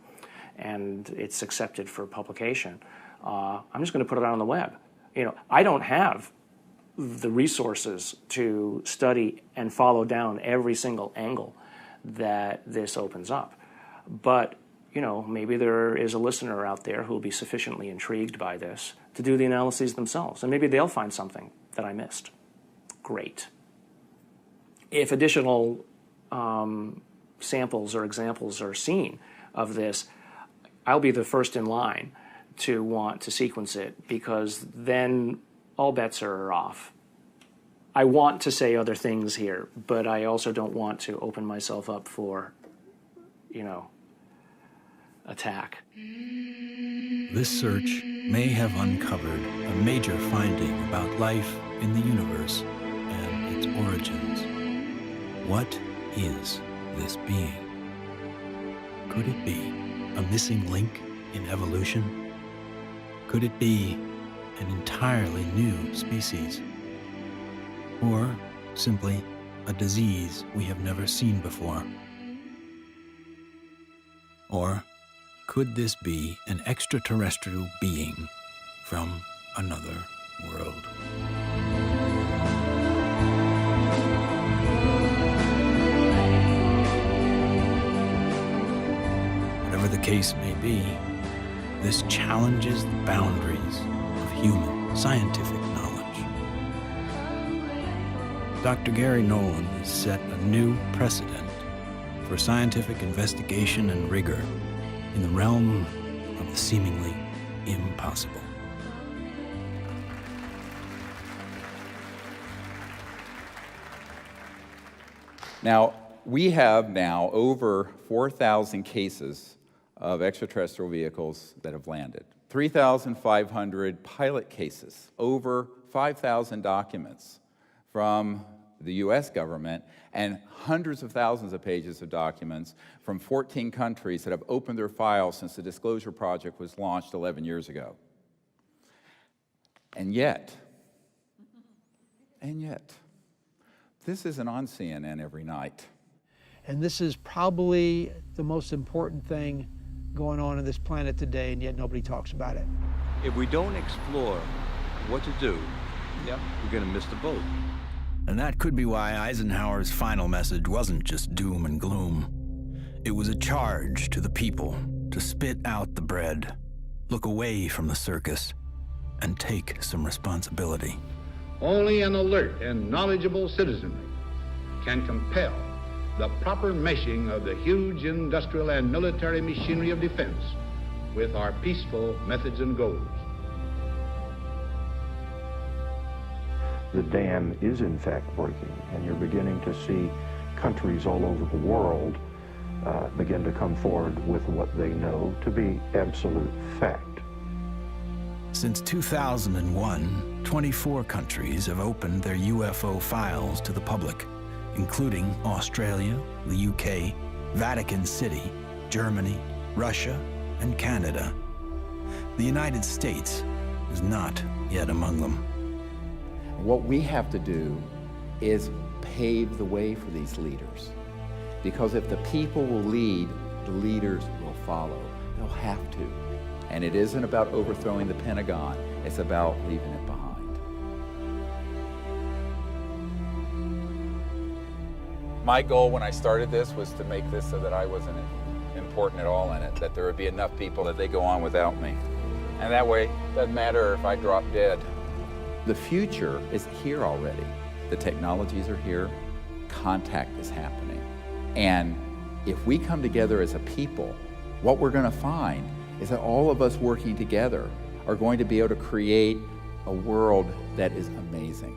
and it's accepted for publication, I'm just going to put it out on the web. You know, I don't have the resources to study and follow down every single angle that this opens up. But, you know, maybe there is a listener out there who will be sufficiently intrigued by this to do the analyses themselves, and maybe they'll find something that I missed. Great. If additional samples or examples are seen of this, I'll be the first in line to want to sequence it, because then all bets are off. I want to say other things here, but I also don't want to open myself up for, you know, attack. This search may have uncovered a major finding about life in the universe and its origins. What is this being? Could it be a missing link in evolution? Could it be an entirely new species? Or simply a disease we have never seen before? Or could this be an extraterrestrial being from another world? Whatever the case may be, this challenges the boundaries of human scientific knowledge. Dr. Gary Nolan has set a new precedent for scientific investigation and rigor in the realm of the seemingly impossible. Now, we have now over 4,000 cases of extraterrestrial vehicles that have landed, 3,500 pilot cases, over 5,000 documents from the US government, and hundreds of thousands of pages of documents from 14 countries that have opened their files since the Disclosure Project was launched 11 years ago. And yet, this isn't on CNN every night. And this is probably the most important thing going on this planet today, and yet nobody talks about it. If we don't explore what to do, we're going to miss the boat. And that could be why Eisenhower's final message wasn't just doom and gloom. It was a charge to the people to spit out the bread, look away from the circus, and take some responsibility. Only an alert and knowledgeable citizenry can compel the proper meshing of the huge industrial and military machinery of defense with our peaceful methods and goals. The dam is in fact breaking, and you're beginning to see countries all over the world begin to come forward with what they know to be absolute fact. Since 2001, 24 countries have opened their UFO files to the public, including Australia, the UK, Vatican City, Germany, Russia, and Canada. The United States is not yet among them. What we have to do is pave the way for these leaders. Because if the people will lead, the leaders will follow. They'll have to. And it isn't about overthrowing the Pentagon, it's about leaving it behind. My goal when I started this was to make this so that I wasn't important at all in it, that there would be enough people that they go on without me. And that way, it doesn't matter if I drop dead. The future is here already. The technologies are here, contact is happening. And if we come together as a people, what we're going to find is that all of us working together are going to be able to create a world that is amazing.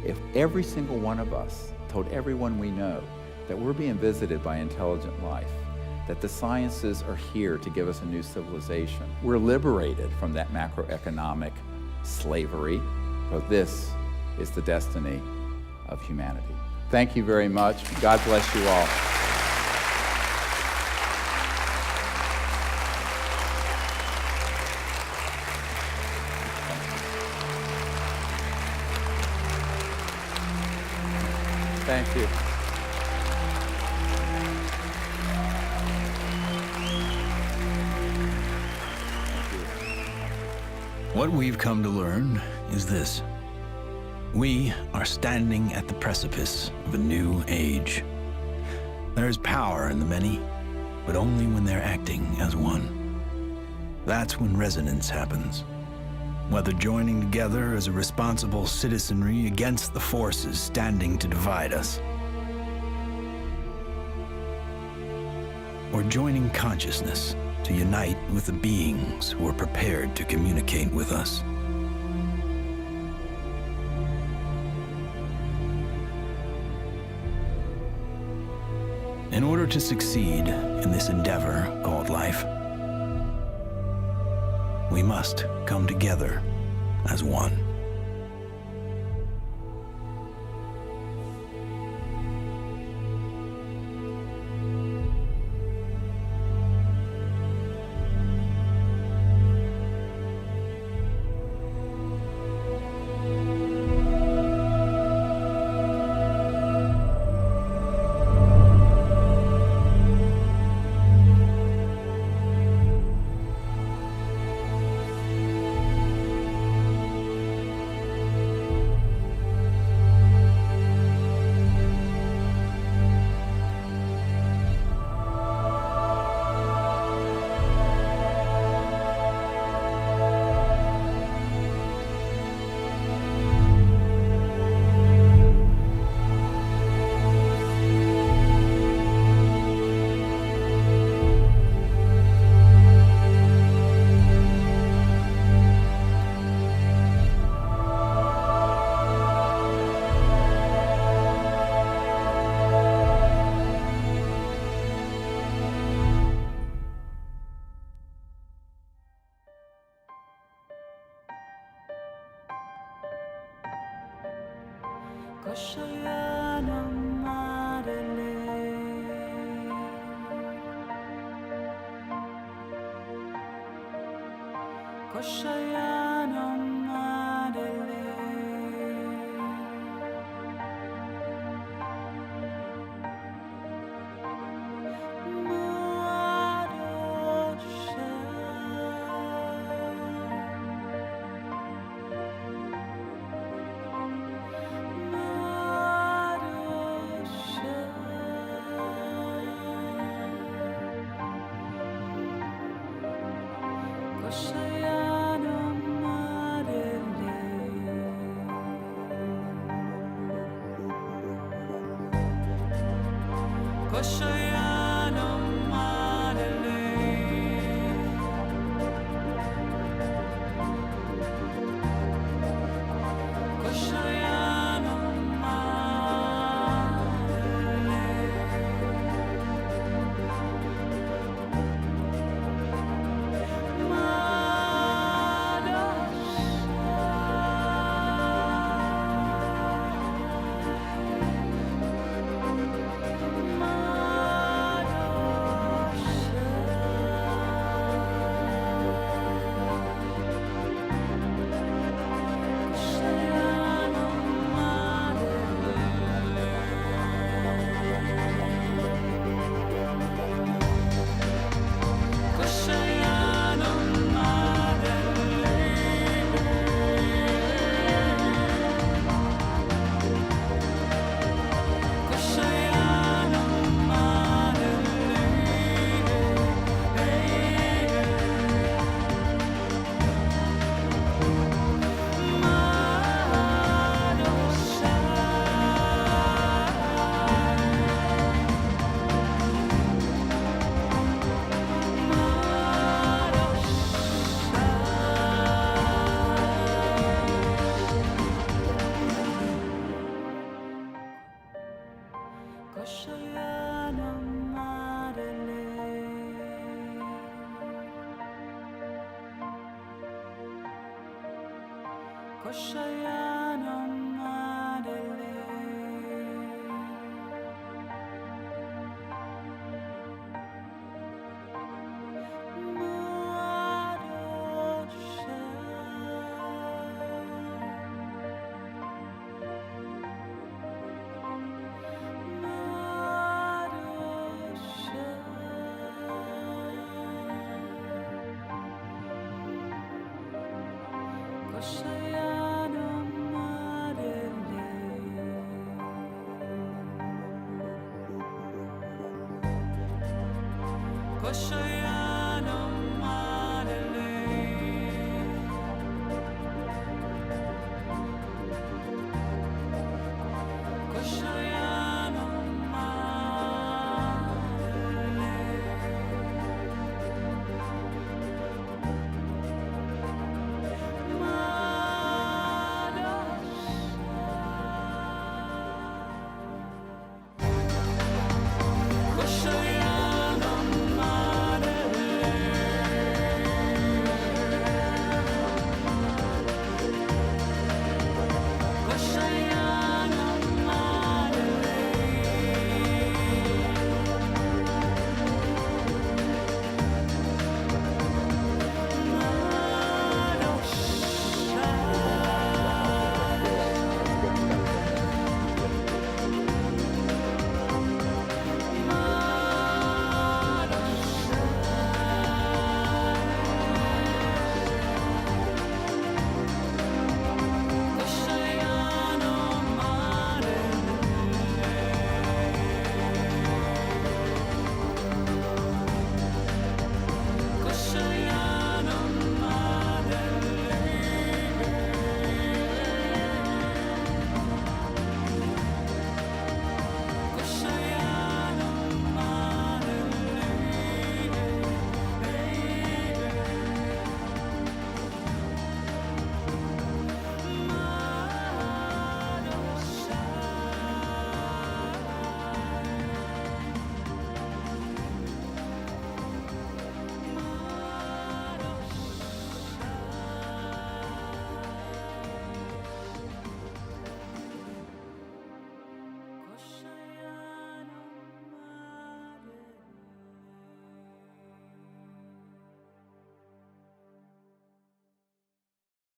If every single one of us told everyone we know that we're being visited by intelligent life, that the sciences are here to give us a new civilization, we're liberated from that macroeconomic slavery, but this is the destiny of humanity. Thank you very much. God bless you all. Thank you. What we've come to learn is this. We are standing at the precipice of a new age. There is power in the many, but only when they're acting as one. That's when resonance happens. Whether joining together as a responsible citizenry against the forces standing to divide us, or joining consciousness to unite with the beings who are prepared to communicate with us. In order to succeed in this endeavor called life, we must come together as one. Koşuyor